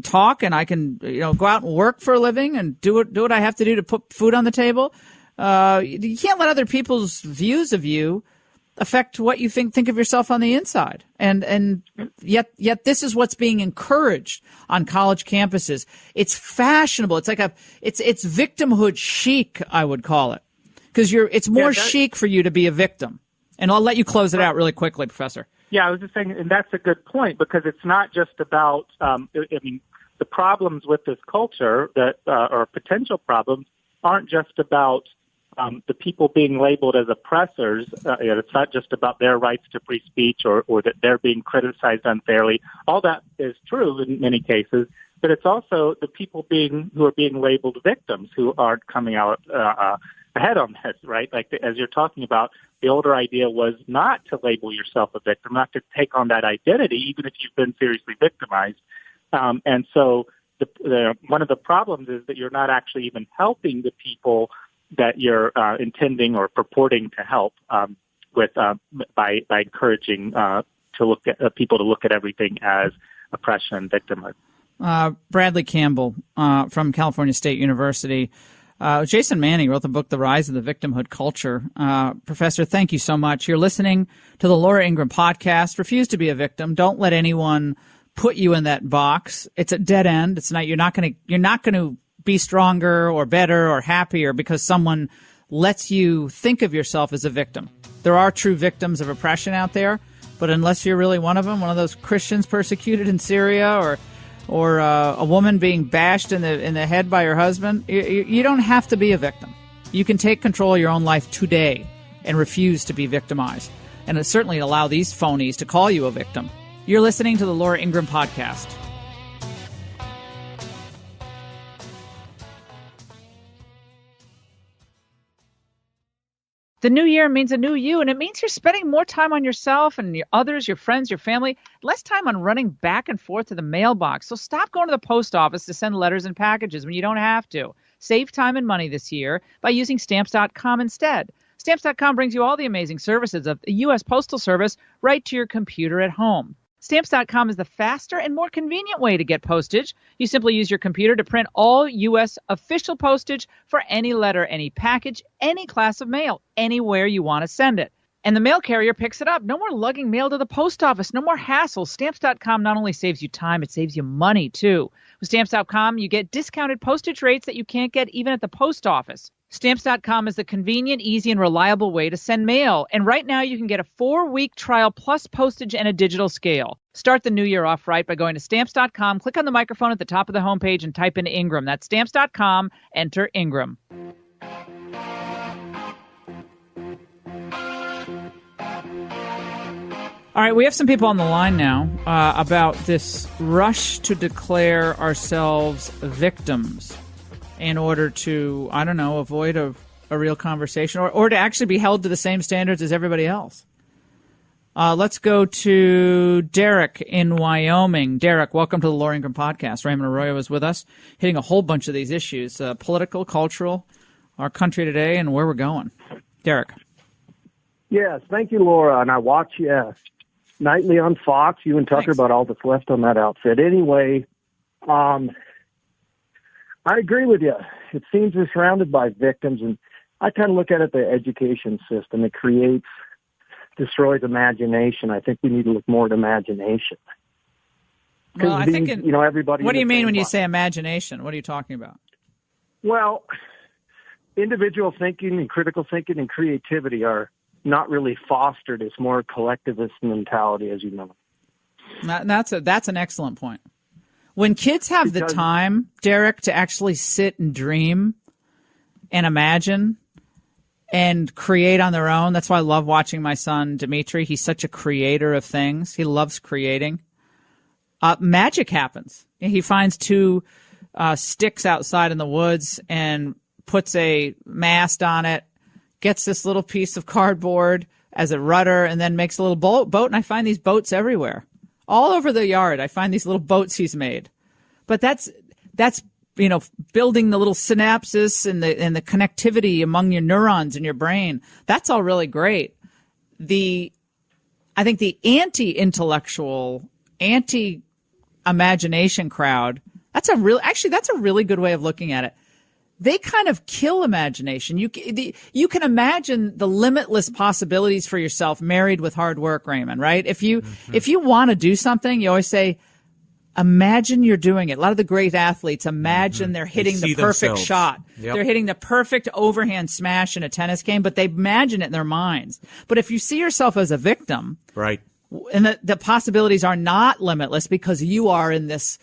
talk, and I can, go out and work for a living and do what I have to do to put food on the table. You can't let other people's views of you affect what you think of yourself on the inside. And yet this is what's being encouraged on college campuses. It's fashionable. It's like it's victimhood chic, I would call it. Because it's more chic for you to be a victim. And I'll let you close it out really quickly, Professor. Yeah, I was just saying, and that's a good point, because it's not just about, the problems with this culture that, or potential problems, aren't just about the people being labeled as oppressors, it's not just about their rights to free speech or that they're being criticized unfairly. All that is true in many cases, but it's also the people who are being labeled victims who aren't coming out ahead on this, right? Like as you're talking about, the older idea was not to label yourself a victim, not to take on that identity, even if you've been seriously victimized. And so one of the problems is that you're not actually even helping the people that you're intending or purporting to help by encouraging to look at people to look at everything as oppression and victimhood. Bradley Campbell from California State University. Jason Manning wrote the book, The Rise of the Victimhood Culture. Professor, thank you so much. You're listening to the Laura Ingraham podcast. Refuse to be a victim. Don't let anyone put you in that box. It's a dead end. It's not. You're not going to be stronger or better or happier because someone lets you think of yourself as a victim. There are true victims of oppression out there, but unless you're really one of them, one of those Christians persecuted in Syria or a woman being bashed in the head by her husband, you don't have to be a victim. You can take control of your own life today and refuse to be victimized. And certainly allow these phonies to call you a victim. You're listening to the Laura Ingraham podcast. The new year means a new you, and it means you're spending more time on yourself and your others, your friends, your family, less time on running back and forth to the mailbox. So stop going to the post office to send letters and packages when you don't have to. Save time and money this year by using Stamps.com instead. Stamps.com brings you all the amazing services of the U.S. Postal Service right to your computer at home. Stamps.com is the faster and more convenient way to get postage. You simply use your computer to print all U.S. official postage for any letter, any package, any class of mail, anywhere you want to send it. And the mail carrier picks it up. No more lugging mail to the post office. No more hassle. Stamps.com not only saves you time, it saves you money, too. With Stamps.com, you get discounted postage rates that you can't get even at the post office. Stamps.com is the convenient, easy, and reliable way to send mail. And right now, you can get a 4-week trial plus postage and a digital scale. Start the new year off right by going to Stamps.com, click on the microphone at the top of the homepage, and type in Ingram. That's Stamps.com. Enter Ingram. All right, we have some people on the line now about this rush to declare ourselves victims in order to, I don't know, avoid a real conversation or to actually be held to the same standards as everybody else. Let's go to Derek in Wyoming. Derek, welcome to the Laura Ingraham podcast. Raymond Arroyo is with us, hitting a whole bunch of these issues, political, cultural, our country today, and where we're going. Derek. Yes, thank you, Laura. And I watch you nightly on Fox. You and Tucker Thanks. about all that's left on that outfit. Anyway, I agree with you. It seems we're surrounded by victims, and I kind of look at it, the education system. It destroys imagination. I think we need to look more at imagination. Well, I think everybody. What do you mean when you say imagination? What are you talking about? Well, individual thinking and critical thinking and creativity are not really fostered. It's more collectivist mentality, as you know. That's an excellent point. When kids have the time, Derek, to actually sit and dream and imagine and create on their own, that's why I love watching my son, Dimitri. He's such a creator of things. He loves creating. Magic happens. He finds 2 sticks outside in the woods and puts a mast on it, gets this little piece of cardboard as a rudder, and then makes a little boat. And I find these boats everywhere. All over the yard, I find these little boats he's made. But that's building the little synapses and the connectivity among your neurons in your brain. That's all really great. I think the anti-intellectual, anti-imagination crowd, that's a really good way of looking at it. They kind of kill imagination. You can imagine the limitless possibilities for yourself married with hard work, Raymond, right? If you want to do something, you always say, imagine you're doing it. A lot of the great athletes imagine they're hitting the perfect shot. Yep. They're hitting the perfect overhand smash in a tennis game, but they imagine it in their minds. But if you see yourself as a victim, right, and the possibilities are not limitless because you are in this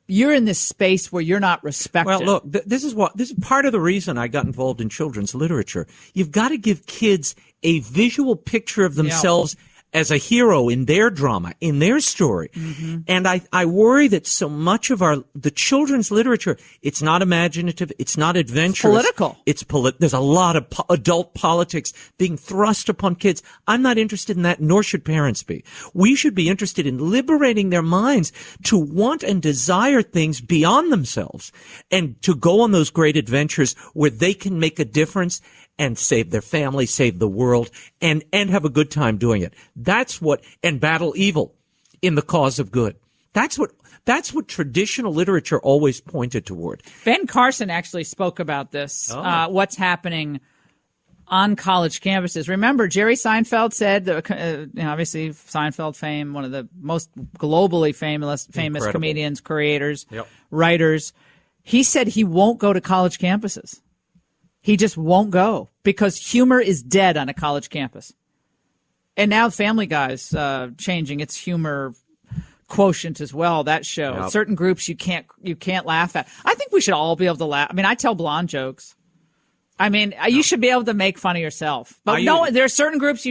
you're in this space where you're not respected. Well, look, this is part of the reason I got involved in children's literature. You've got to give kids a visual picture of themselves as a hero in their drama, in their story. Mm-hmm. And I worry that so much of the children's literature, it's not imaginative, it's not adventurous. It's political. There's a lot of adult politics being thrust upon kids. I'm not interested in that, nor should parents be. We should be interested in liberating their minds to want and desire things beyond themselves and to go on those great adventures where they can make a difference and save their family, save the world, and have a good time doing it. And battle evil in the cause of good. That's what traditional literature always pointed toward. Ben Carson actually spoke about this, what's happening on college campuses. Remember, Jerry Seinfeld said, obviously Seinfeld fame, one of the most globally famous comedians, creators, writers. He said he won't go to college campuses. He just won't go because humor is dead on a college campus. And now Family Guy's changing its humor quotient as well, that show. Yep. Certain groups you can't laugh at. I think we should all be able to laugh. I mean, I tell blonde jokes. I mean, you should be able to make fun of yourself. But there are certain groups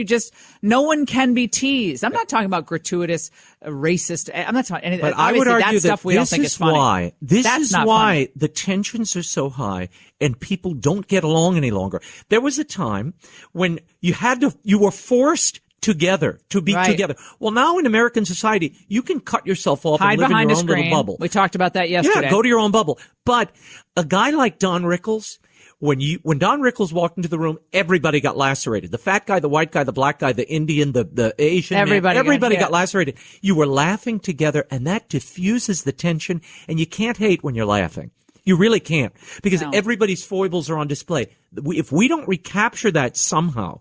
no one can be teased. I'm not talking about gratuitous, racist. I'm not talking anything. But I would argue that stuff we don't think is funny. This is why the tensions are so high and people don't get along any longer. There was a time when you were forced together to be together. Well, now in American society, you can cut yourself off and live in your own little bubble. We talked about that yesterday. Yeah, go to your own bubble. But a guy like Don Rickles, when Don Rickles walked into the room, everybody got lacerated. The fat guy, the white guy, the black guy, the Indian, the Asian man, everybody got lacerated. You were laughing together, and that diffuses the tension, and you can't hate when you're laughing. You really can't, because everybody's foibles are on display. If we don't recapture that somehow,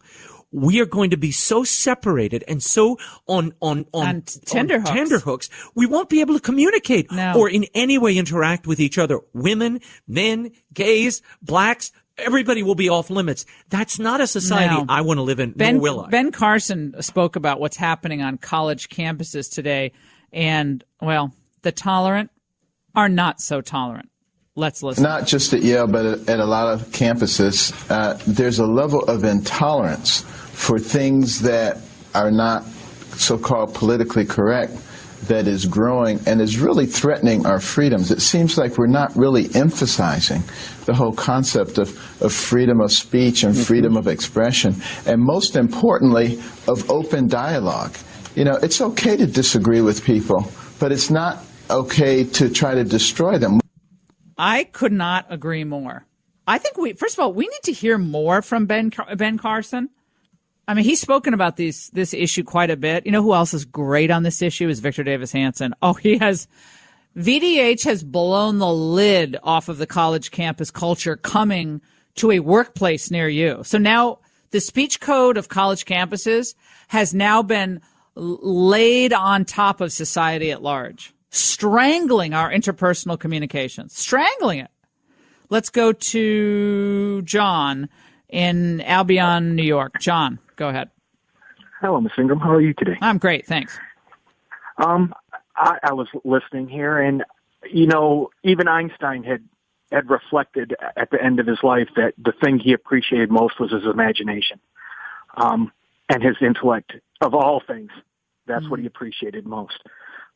we are going to be so separated and so on tenterhooks, we won't be able to communicate or in any way interact with each other. Women, men, gays, blacks, everybody will be off limits. That's not a society I want to live in, nor will I. Ben Carson spoke about what's happening on college campuses today, and, well, the tolerant are not so tolerant. Let's listen. Not just at Yale, but at a lot of campuses, there's a level of intolerance for things that are not so-called politically correct that is growing and is really threatening our freedoms. It seems like we're not really emphasizing the whole concept of freedom of speech and freedom of expression, and most importantly, of open dialogue. You know, it's okay to disagree with people, but it's not okay to try to destroy them. I could not agree more. I think first of all, we need to hear more from Ben Carson. I mean, he's spoken about this issue quite a bit. You know who else is great on this issue is Victor Davis Hanson. VDH has blown the lid off of the college campus culture coming to a workplace near you. So now the speech code of college campuses has now been laid on top of society at large, strangling our interpersonal communications, strangling it. Let's go to John in Albion, New York. John, go ahead. Hello, Ms. Ingram. How are you today? I'm great, thanks. I was listening here, and, you know, even Einstein had reflected at the end of his life that the thing he appreciated most was his imagination and his intellect. Of all things, that's what he appreciated most.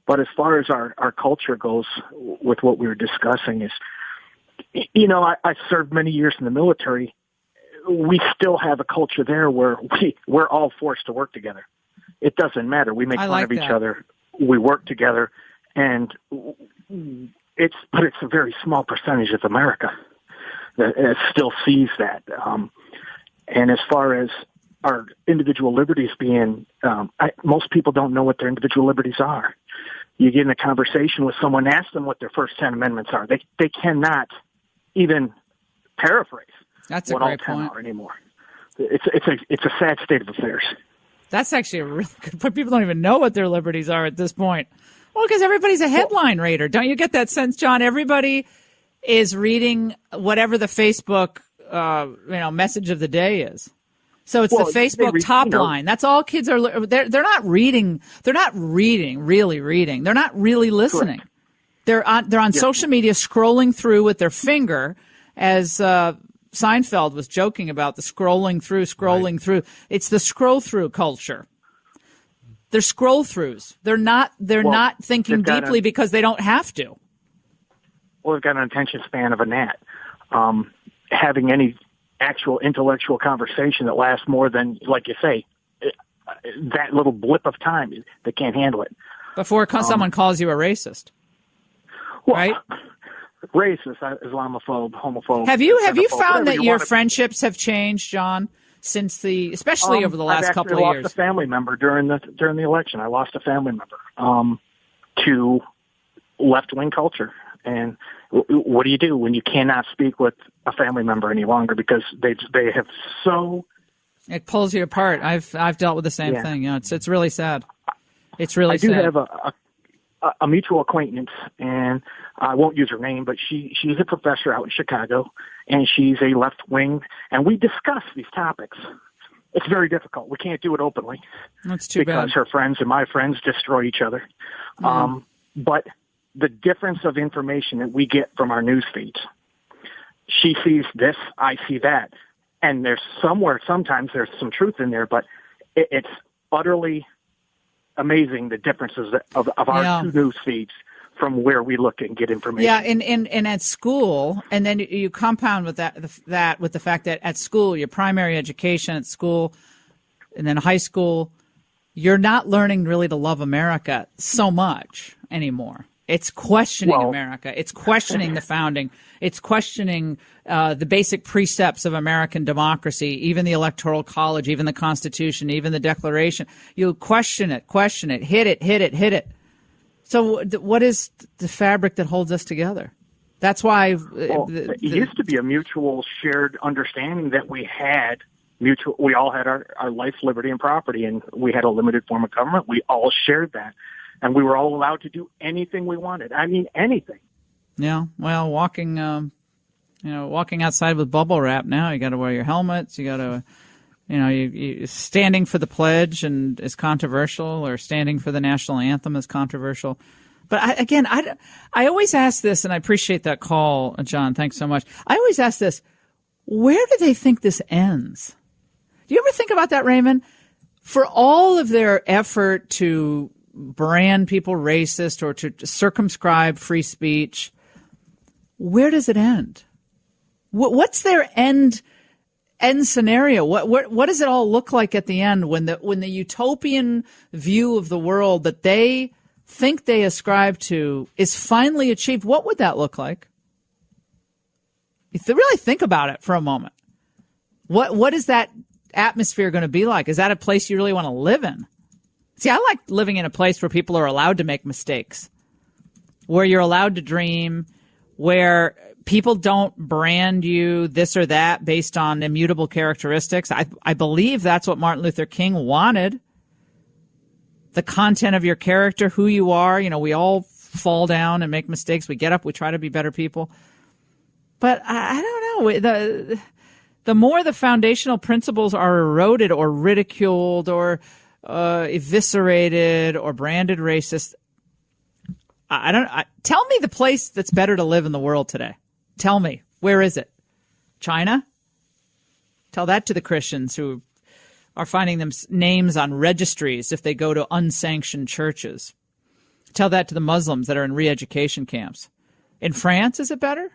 But as far as our culture goes with what we were discussing is, you know, I served many years in the military. We still have a culture there where we're all forced to work together. It doesn't matter. We make fun of each other. We work together, and it's a very small percentage of America that still sees that. And as far as our individual liberties being, most people don't know what their individual liberties are. You get in a conversation with someone, ask them what their first 10 amendments are. They cannot even paraphrase what all 10 are anymore. It's a sad state of affairs. That's actually a really good point. People don't even know what their liberties are at this point. Well, because everybody's a headline reader. Don't you get that sense, John? Everybody is reading whatever the Facebook message of the day is. So it's the Facebook top line. That's all kids are. They're not reading. They're not really reading. They're not really listening. Correct. They're on social media scrolling through with their finger, as Seinfeld was joking about the scrolling through. It's the scroll through culture. They're scroll throughs. They're not thinking deeply because they don't have to. Well, they've got an attention span of a gnat. Having any actual intellectual conversation that lasts more than, like you say, that little blip of time, they can't handle it. Before someone calls you a racist. Well, right? Racist, Islamophobe, homophobe. Have you found that your friendships have changed, John, since especially over the last couple of years? I lost a family member during the election. I lost a family member to left-wing culture. And what do you do when you cannot speak with a family member any longer because they have so... It pulls you apart. I've dealt with the same thing. It's really sad. It's really sad. I do have a mutual acquaintance, and I won't use her name, but she's a professor out in Chicago, and she's a left-wing, and we discuss these topics. It's very difficult. We can't do it openly. That's too bad. Because her friends and my friends destroy each other. But the difference of information that we get from our news feeds, she sees this, I see that. And sometimes there's some truth in there, but it's utterly amazing the differences of our two news feeds from where we look and get information. Yeah, and at school, and then you compound with that with the fact that at school, your primary education at school, and then high school, you're not learning really to love America so much anymore. It's questioning America. It's questioning the founding. It's questioning the basic precepts of American democracy, even the Electoral College, even the Constitution, even the Declaration. You question it, hit it. So what is the fabric that holds us together? That's why... it used to be a mutual shared understanding that we had we all had our life, liberty, and property, and we had a limited form of government. We all shared that. And we were all allowed to do anything we wanted. I mean, anything. Yeah. Well, walking outside with bubble wrap now, you got to wear your helmets. You got to, you standing for the pledge and is controversial, or standing for the national anthem is controversial. But I always ask this, and I appreciate that call, John. Thanks so much. I always ask this: where do they think this ends? Do you ever think about that, Raymond? For all of their effort to brand people racist or to circumscribe free speech, where does it end? What's their end scenario? What does it all look like at the end when the utopian view of the world that they think they ascribe to is finally achieved? What would that look like? If you really think about it for a moment, what is that atmosphere going to be like? Is that a place you really want to live in? See, I like living in a place where people are allowed to make mistakes, where you're allowed to dream, where people don't brand you this or that based on immutable characteristics. I believe that's what Martin Luther King wanted. The content of your character, who you are. We all fall down and make mistakes. We get up, we try to be better people. But I don't know. The more the foundational principles are eroded or ridiculed or eviscerated or branded racist, tell me the place that's better to live in the world today. Tell me, where is it? China? Tell that to the Christians who are finding them names on registries if they go to unsanctioned churches. Tell that to the Muslims that are in re-education camps. In France, is it better?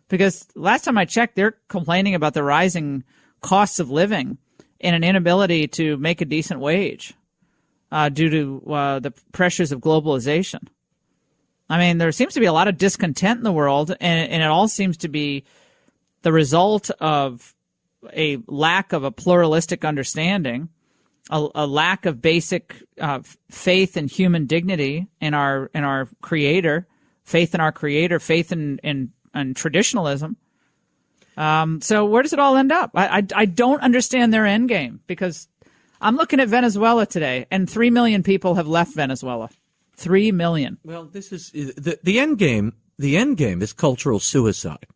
Because last time I checked, they're complaining about the rising costs of living and an inability to make a decent wage due to the pressures of globalization. I mean, there seems to be a lot of discontent in the world, and it all seems to be the result of a lack of a pluralistic understanding, a lack of basic faith in human dignity in our Creator, faith in our Creator, faith in traditionalism. So where does it all end up? I don't understand their end game, because I'm looking at Venezuela today, and 3 million people have left Venezuela. 3 million. Well, this is the end game. The end game is cultural suicide.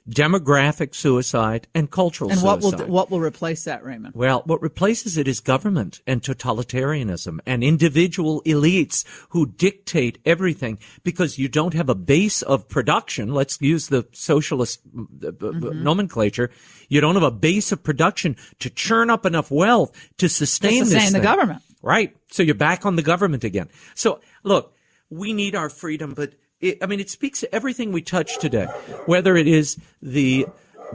demographic suicide and cultural suicide. And what will replace that, Raymond? Well, what replaces it is government and totalitarianism and individual elites who dictate everything because you don't have a base of production. Let's use the socialist nomenclature. You don't have a base of production to churn up enough wealth to sustain this the government. Right. So you're back on the government again. So, look, we need our freedom, but it speaks to everything we touched today, whether it is the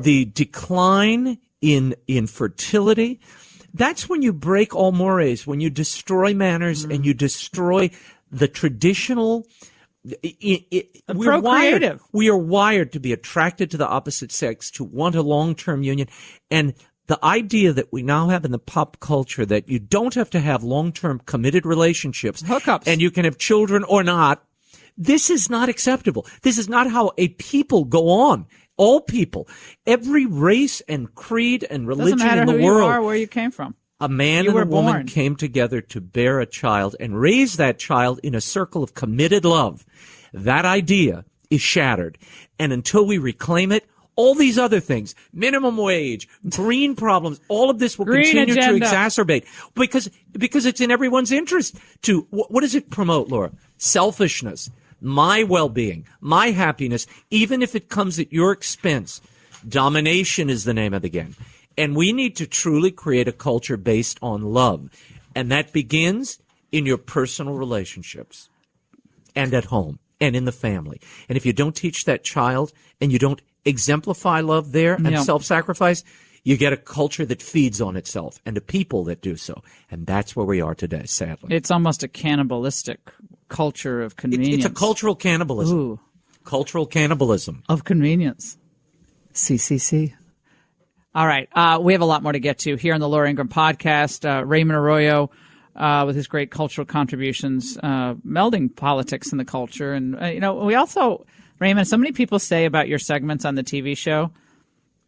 decline in fertility. That's when you break all mores, when you destroy manners and you destroy the traditional. We are wired to be attracted to the opposite sex, to want a long-term union. And the idea that we now have in the pop culture that you don't have to have long-term committed relationships, hookups, and you can have children or not, this is not acceptable. This is not how a people go on. All people, every race and creed and religion in the world. Doesn't matter who you are, where you came from. A man and a woman came together to bear a child and raise that child in a circle of committed love. That idea is shattered. And until we reclaim it, all these other things, minimum wage, green problems, all of this will continue to exacerbate because it's in everyone's interest to, what does it promote, Laura? Selfishness, my well-being, my happiness, even if it comes at your expense. Domination is the name of the game. And we need to truly create a culture based on love. And that begins in your personal relationships and at home and in the family. And if you don't teach that child and you don't exemplify love there and self-sacrifice, you get a culture that feeds on itself and a people that do so. And that's where we are today, sadly. It's almost a cannibalistic culture of convenience. It's a cultural cannibalism. Ooh. Cultural cannibalism. Of convenience. CCC. All right. We have a lot more to get to here on the Laura Ingraham podcast. Raymond Arroyo with his great cultural contributions, melding politics and the culture. And, we also, Raymond, so many people say about your segments on the TV show,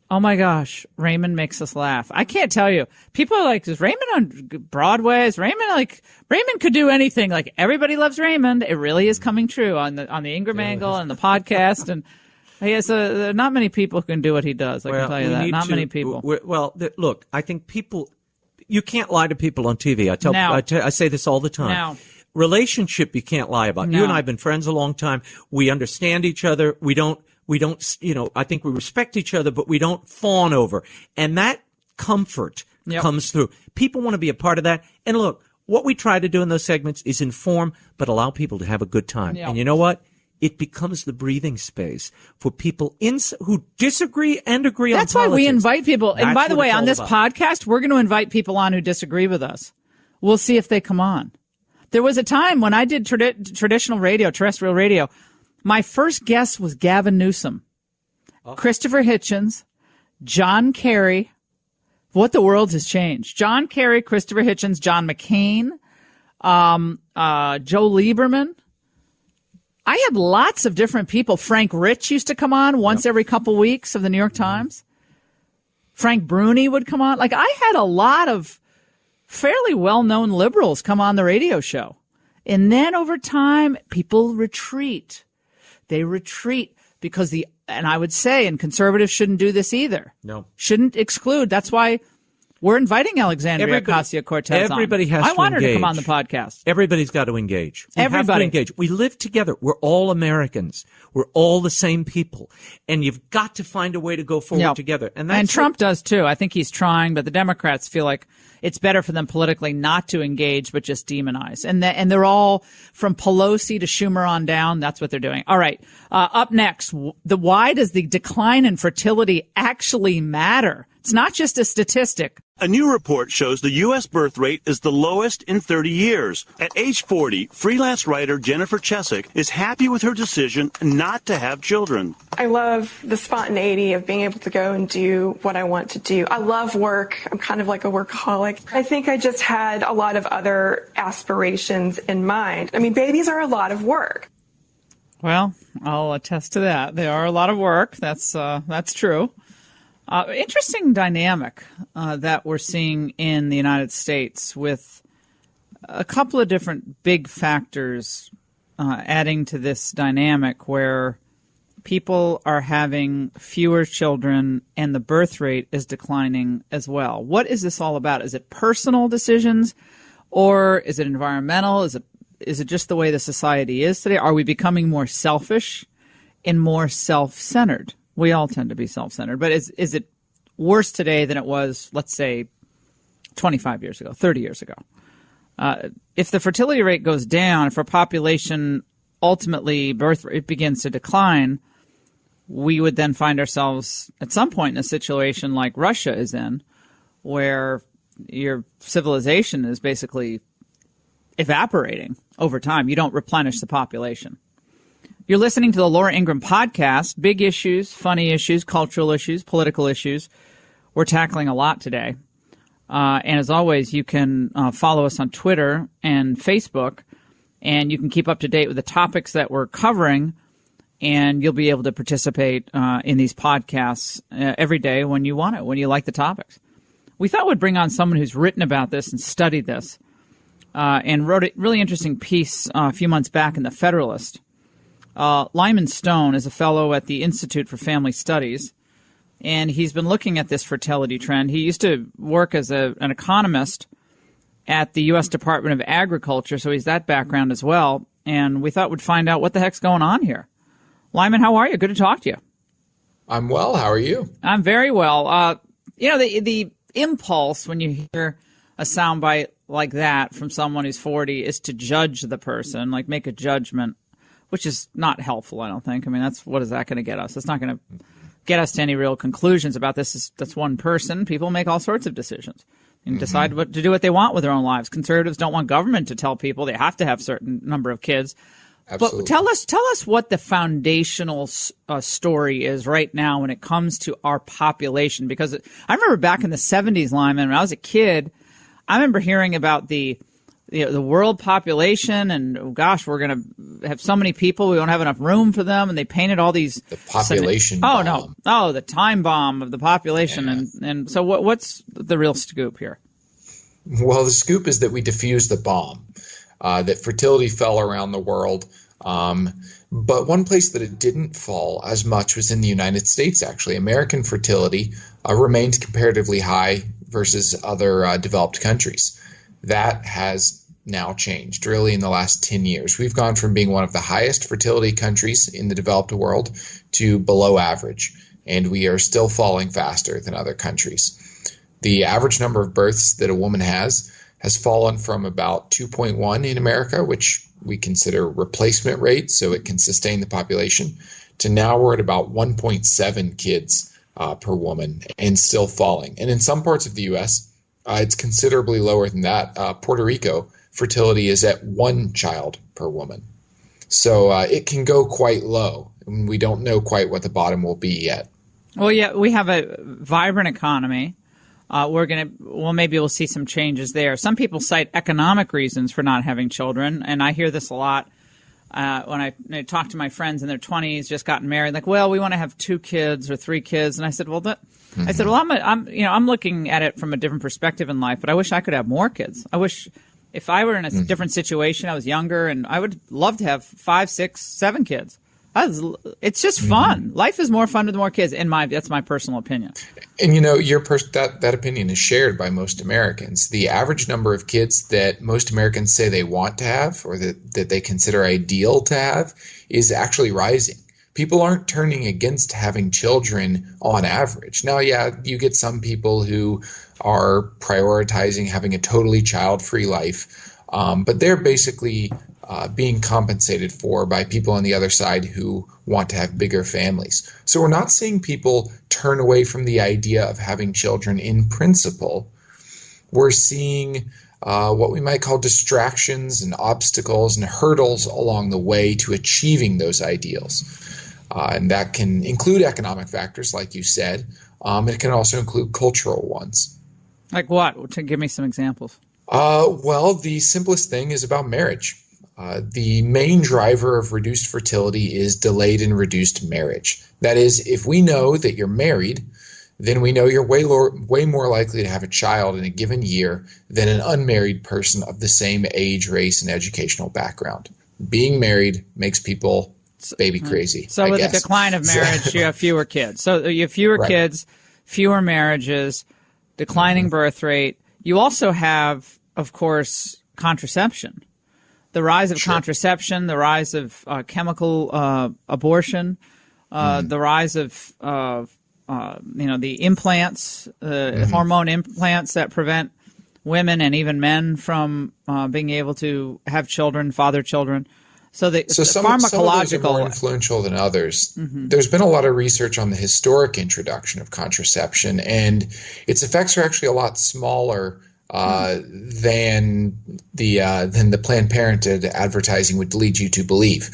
oh my gosh, Raymond makes us laugh. I can't tell you. People are like, is Raymond on Broadway? Is Raymond Raymond could do anything. Like, everybody loves Raymond. It really is coming true on the Ingram angle and the podcast. And yes, there are not many people who can do what he does. I can tell you that. Not many people. Look, I think you can't lie to people on TV. I say this all the time. Now. Relationship you can't lie about. No. You and I have been friends a long time. We understand each other. We don't, I think we respect each other, but we don't fawn over. And that comfort comes through. People want to be a part of that. And look, what we try to do in those segments is inform, but allow people to have a good time. Yep. And you know what? It becomes the breathing space for people who disagree and agree on politics. That's why we invite people. And by the way, on this podcast, we're going to invite people on who disagree with us. We'll see if they come on. There was a time when I did traditional radio, terrestrial radio. My first guest was Gavin Newsom, Christopher Hitchens, John Kerry. What the world has changed. John Kerry, Christopher Hitchens, John McCain, Joe Lieberman. I had lots of different people. Frank Rich used to come on once every couple weeks of the New York Times. Frank Bruni would come on. Like, I had a lot of fairly well-known liberals come on the radio show. And then over time, people retreat. They retreat because and I would say, and conservatives shouldn't do this either. No. Shouldn't exclude. That's why we're inviting Alexandria Ocasio-Cortez on. Everybody has to engage. I want her to come on the podcast. Everybody's got to engage. Everybody have to engage. We live together. We're all Americans. We're all the same people. And you've got to find a way to go forward together. And Trump does too. I think he's trying, but the Democrats feel like it's better for them politically not to engage, but just demonize. And they're all, from Pelosi to Schumer on down, that's what they're doing. All right. Up next, why does the decline in fertility actually matter? It's not just a statistic. A new report shows the U.S. birth rate is the lowest in 30 years. At age 40, freelance writer Jennifer Chesick is happy with her decision not to have children. I love the spontaneity of being able to go and do what I want to do. I love work. I'm kind of like a workaholic. I think I just had a lot of other aspirations in mind. I mean, babies are a lot of work. Well, I'll attest to that. They are a lot of work. That's true. Interesting dynamic that we're seeing in the United States with a couple of different big factors adding to this dynamic where people are having fewer children and the birth rate is declining as well. What is this all about? Is it personal decisions, or is it environmental? Is it just the way the society is today? Are we becoming more selfish and more self-centered? We all tend to be self-centered, but is it worse today than it was, let's say, 25 years ago, 30 years ago? If the fertility rate goes down, if our population ultimately birth rate begins to decline, we would then find ourselves at some point in a situation like Russia is in, where your civilization is basically evaporating over time. You don't replenish the population. You're listening to the Laura Ingraham podcast. Big issues, funny issues, cultural issues, political issues. We're tackling a lot today. And as always, you can follow us on Twitter and Facebook, and you can keep up to date with the topics that we're covering, and you'll be able to participate in these podcasts every day when you want it, when you like the topics. We thought we'd bring on someone who's written about this and studied this and wrote a really interesting piece a few months back in The Federalist. Lyman Stone is a fellow at the Institute for Family Studies, and he's been looking at this fertility trend. He used to work as an economist at the U.S. Department of Agriculture, so he's that background as well. And we thought we'd find out what the heck's going on here. Lyman, how are you? Good to talk to you. I'm well. How are you? I'm very well. The impulse when you hear a soundbite like that from someone who's 40 is to judge the person, like make a judgment, which is not helpful, I don't think. I mean, what is that going to get us? It's not going to get us to any real conclusions about this. That's one person. People make all sorts of decisions and decide what to do what they want with their own lives. Conservatives don't want government to tell people they have to have a certain number of kids. Absolutely. But tell us what the foundational story is right now when it comes to our population. Because I remember back in the 70s, Lyman, when I was a kid, I remember hearing about the world population and, oh gosh, we're going to have so many people, we don't have enough room for them. And they painted all these... The population bomb. The time bomb of the population. Yeah. And so what's the real scoop here? Well, the scoop is that we diffused the bomb, that fertility fell around the world. But one place that it didn't fall as much was in the United States, actually. American fertility remained comparatively high versus other developed countries. That has now changed really in the last 10 years. We've gone from being one of the highest fertility countries in the developed world to below average, and we are still falling faster than other countries. The average number of births that a woman has fallen from about 2.1 in America, which we consider replacement rate, so it can sustain the population, to now we're at about 1.7 kids per woman and still falling. And in some parts of the U.S., it's considerably lower than that. Puerto Rico, fertility is at 1 child per woman. So it can go quite low. And we don't know quite what the bottom will be yet. Well, yeah, we have a vibrant economy. Maybe we'll see some changes there. Some people cite economic reasons for not having children, and I hear this a lot when I talk to my friends in their 20s, just gotten married. Like, well, we want to have 2 kids or 3 kids, and I said, I'm looking at it from a different perspective in life, but I wish I could have more kids. I wish if I were in a different situation, I was younger, and I would love to have 5, 6, 7 kids. It's just fun. Life is more fun with more kids. That's my personal opinion. And that opinion is shared by most Americans. The average number of kids that most Americans say they want to have, or that they consider ideal to have, is actually rising. People aren't turning against having children on average. Now, yeah, you get some people who are prioritizing having a totally child-free life, but they're basically being compensated for by people on the other side who want to have bigger families. So we're not seeing people turn away from the idea of having children in principle. We're seeing what we might call distractions and obstacles and hurdles along the way to achieving those ideals. And that can include economic factors, like you said. It can also include cultural ones. Like what? Give me some examples. Well, the simplest thing is about marriage. The main driver of reduced fertility is delayed and reduced marriage. That is, if we know that you're married, then we know you're way more likely to have a child in a given year than an unmarried person of the same age, race, and educational background. Being married makes people baby crazy. So with the decline of marriage, you have fewer kids. So you have fewer kids, fewer marriages, declining birth rate. You also have, of course, contraception. The rise of contraception, the rise of chemical abortion, the rise of the implants, hormone implants that prevent women and even men from being able to have children, father children. So some pharmacological of those are more influential than others. There's been a lot of research on the historic introduction of contraception, and its effects are actually a lot smaller than the Planned Parenthood advertising would lead you to believe.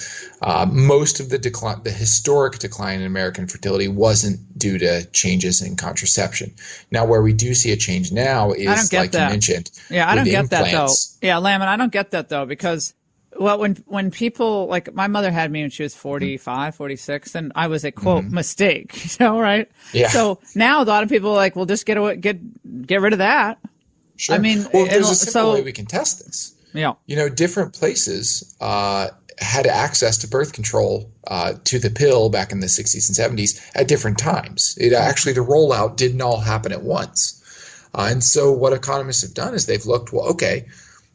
Most of the historic decline in American fertility wasn't due to changes in contraception. Now, where we do see a change now is, like you mentioned, I don't get implants. that though. Yeah, Lamon, I don't get that though, because when people, like my mother had me when she was 45, 46, and I was a quote mistake, right? Yeah. So now a lot of people are like, well, just get rid of that. Sure. I mean, there's a simple way we can test this. Yeah. Different places had access to birth control to the pill back in the 60s and 70s at different times. Actually, the rollout didn't all happen at once. And so what economists have done is they've looked, well, okay,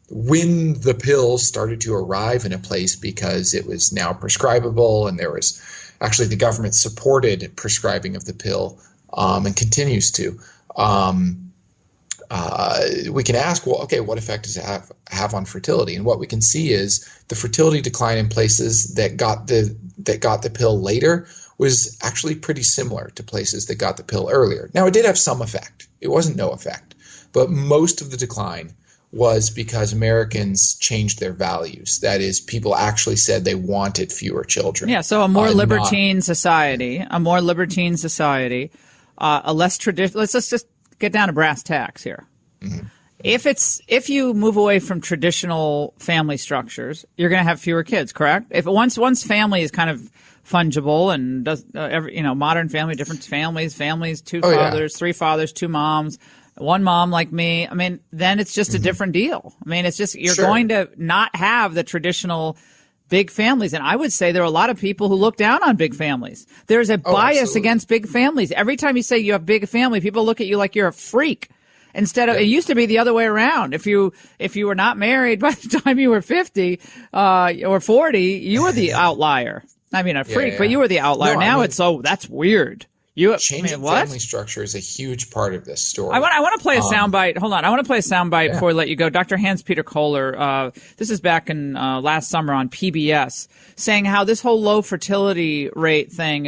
when the pill started to arrive in a place because it was now prescribable and there was actually the government supported prescribing of the pill and continues to, we can ask, well, okay, what effect does it have on fertility? And what we can see is the fertility decline in places that got the pill later was actually pretty similar to places that got the pill earlier. Now, it did have some effect. It wasn't no effect. But most of the decline was because Americans changed their values. That is, people actually said they wanted fewer children. Yeah, so a more libertine society, a less traditional. Let's just get down to brass tacks here. If you move away from traditional family structures, you're going to have fewer kids, correct? If once family is kind of fungible and does modern family, different families, two fathers, three fathers, two moms, one mom like me. I mean, then it's just a different deal. I mean, it's just you're going to not have the traditional big families. And I would say there are a lot of people who look down on big families. There's a bias against big families. Every time you say you have big family, people look at you like you're a freak. Instead of, it used to be the other way around. If you were not married by the time you were 50 or 40, you were the outlier. I mean, a freak, but you were the outlier. Now it's that's weird. Changing family structure is a huge part of this story. I want to play a soundbite. Hold on. I want to play a soundbite before we let you go. Dr. Hans-Peter Kohler, this is back in last summer on PBS, saying how this whole low fertility rate thing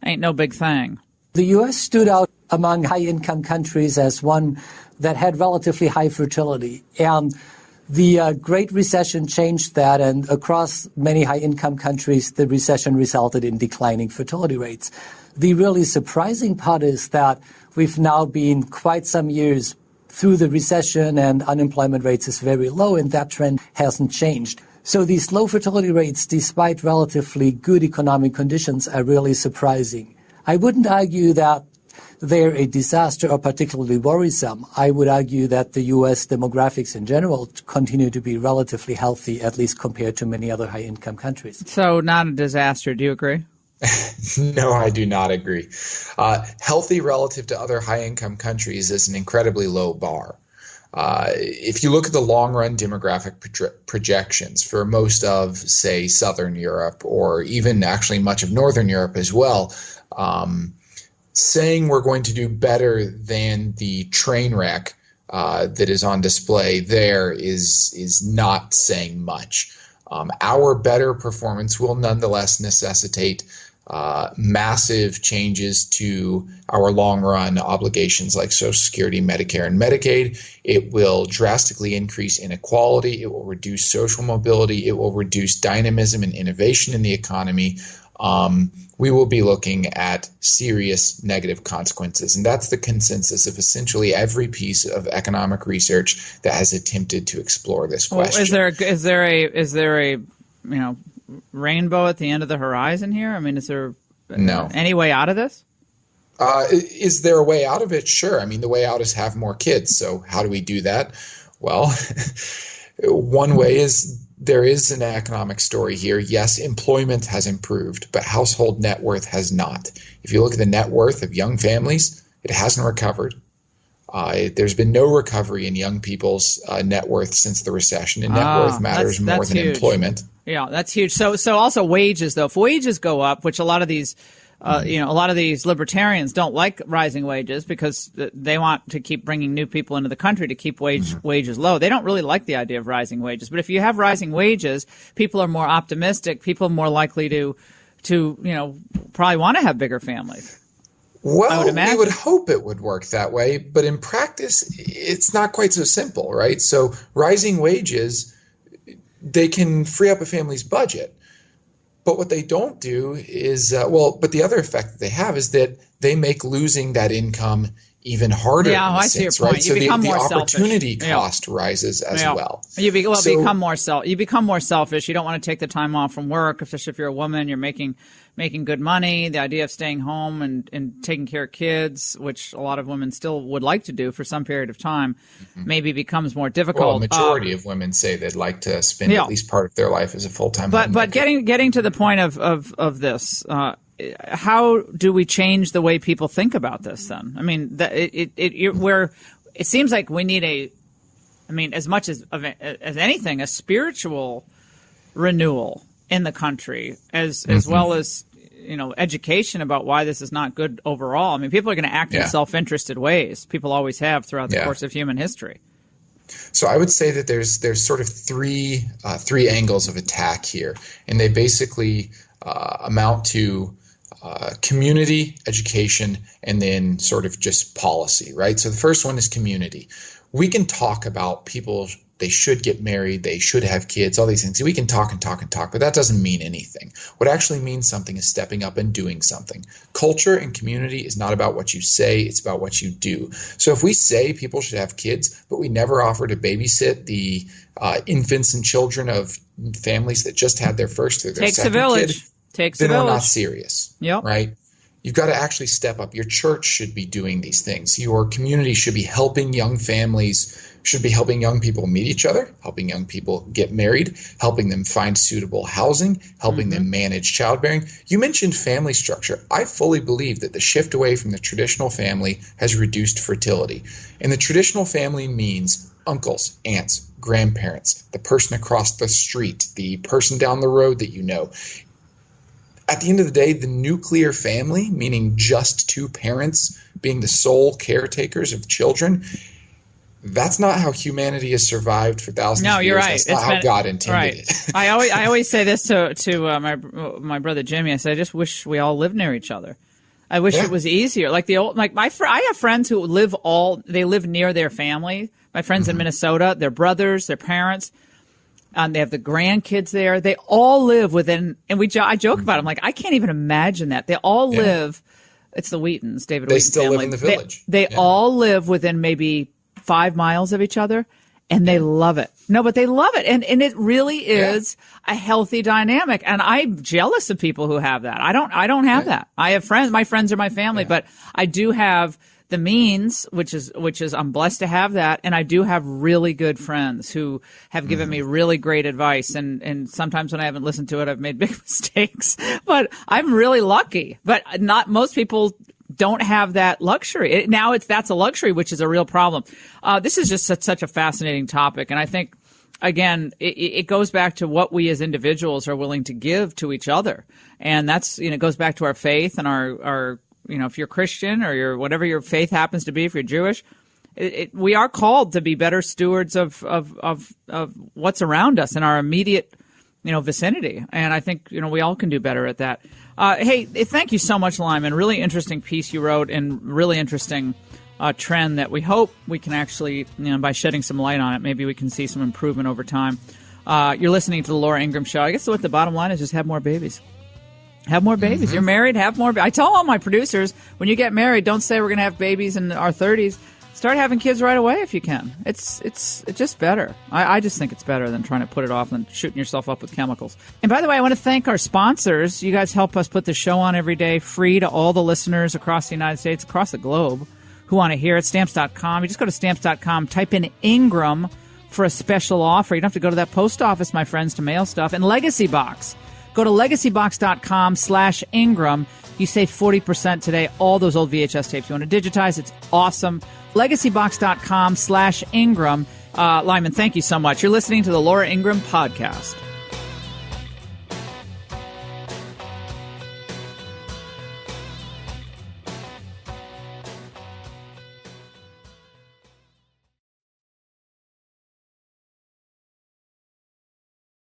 ain't no big thing. The U.S. stood out among high-income countries as one that had relatively high fertility. And the Great Recession changed that, and across many high-income countries, the recession resulted in declining fertility rates. The really surprising part is that we've now been quite some years through the recession and unemployment rates is very low, and that trend hasn't changed. So these low fertility rates, despite relatively good economic conditions, are really surprising. I wouldn't argue that they're a disaster or particularly worrisome. I would argue that the U.S. demographics in general continue to be relatively healthy, at least compared to many other high-income countries. So not a disaster. Do you agree? No, I do not agree. Healthy relative to other high-income countries is an incredibly low bar. If you look at the long-run demographic projections for most of, say, Southern Europe or even actually much of Northern Europe as well, saying we're going to do better than the train wreck that is on display there is not saying much. Our better performance will nonetheless necessitate massive changes to our long-run obligations like Social Security, Medicare, and Medicaid. It will drastically increase inequality. It will reduce social mobility. It will reduce dynamism and innovation in the economy. We will be looking at serious negative consequences. And that's the consensus of essentially every piece of economic research that has attempted to explore this question. Is there a rainbow at the end of the horizon here? I mean, is there any way out of this? Is there a way out of it? Sure. I mean, the way out is have more kids. So how do we do that? Well, one way is there is an economic story here. Yes, employment has improved, but household net worth has not. If you look at the net worth of young families, it hasn't recovered. There's been no recovery in young people's net worth since the recession, and net worth matters more than huge. employment. Yeah, that's huge. So also wages, though. If wages go up, which a lot of these libertarians don't like rising wages because they want to keep bringing new people into the country to keep wages low. They don't really like the idea of rising wages. But if you have rising wages, people are more optimistic. People are more likely to probably want to have bigger families. Well, we would hope it would work that way, but in practice, it's not quite so simple, right? So rising wages, they can free up a family's budget. But what they don't do is, but the other effect that they have is that they make losing that income even harder. Yeah, I see your point. Right? So the opportunity cost rises as well. You become more selfish. You don't want to take the time off from work, especially if you're a woman. You're making good money. The idea of staying home and taking care of kids, which a lot of women still would like to do for some period of time, maybe becomes more difficult. Well, a majority of women say they'd like to spend at least part of their life as a full-time homemaker. But getting to the point of this, how do we change the way people think about this then? I mean, it seems like we need as much as anything, a spiritual renewal in the country as well as, education about why this is not good overall. I mean, people are going to act in self-interested ways. People always have throughout the course of human history. So I would say that there's sort of three angles of attack here, and they basically amount to community, education, and then sort of just policy, right? So the first one is community. We can talk about people, they should get married, they should have kids, all these things. We can talk and talk and talk, but that doesn't mean anything. What actually means something is stepping up and doing something. Culture and community is not about what you say, it's about what you do. So if we say people should have kids, but we never offer to babysit the infants and children of families that just had their first or their second kid, then we're not serious, right? You've got to actually step up. Your church should be doing these things. Your community should be helping young families, should be helping young people meet each other, helping young people get married, helping them find suitable housing, helping them manage childbearing. You mentioned family structure. I fully believe that the shift away from the traditional family has reduced fertility. And the traditional family means uncles, aunts, grandparents, the person across the street, the person down the road that you know. At the end of the day, the nuclear family, meaning just two parents being the sole caretakers of children, that's not how humanity has survived for thousands of years. No, you're right. That's not how God intended it. I always say this to my brother Jimmy. I say, I just wish we all lived near each other. I wish it was easier. I have friends who live near their family. My friends in Minnesota, their brothers, their parents. They have the grandkids there. They all live within, and I joke about it. I'm like, I can't even imagine that. They all live. It's the Wheatons, David Wheaton's still family. Live in the village. They all live within maybe 5 miles of each other, and they love it. No, but they love it, and it really is a healthy dynamic. And I'm jealous of people who have that. I don't have that. I have friends. My friends are my family, but I do have the means, which is I'm blessed to have that, and I do have really good friends who have given me really great advice, and sometimes when I haven't listened to it, I've made big mistakes, but I'm really lucky. But not most people don't have that luxury. That's a luxury, which is a real problem. This is just such a fascinating topic, and I think again it goes back to what we as individuals are willing to give to each other, and that's goes back to our faith and our if you're Christian or you're whatever your faith happens to be, if you're Jewish, we are called to be better stewards of what's around us in our immediate, vicinity. And I think, we all can do better at that. Hey, thank you so much, Lyman. Really interesting piece you wrote, and really interesting trend that we hope we can actually, by shedding some light on it, maybe we can see some improvement over time. You're listening to the Laura Ingraham Show. I guess what the bottom line is, just have more babies. Have more babies. You're married, have more. I tell all my producers, when you get married, don't say we're going to have babies in our 30s. Start having kids right away if you can. It's just better. I just think it's better than trying to put it off and shooting yourself up with chemicals. And by the way, I want to thank our sponsors. You guys help us put the show on every day, free to all the listeners across the United States, across the globe, who want to hear it. Stamps.com. You just go to Stamps.com, type in Ingram for a special offer. You don't have to go to that post office, my friends, to mail stuff. And Legacy Box. Go to legacybox.com/Ingram. You save 40% today. All those old VHS tapes you want to digitize. It's awesome. Legacybox.com/Ingram. Lyman, thank you so much. You're listening to the Laura Ingraham Podcast.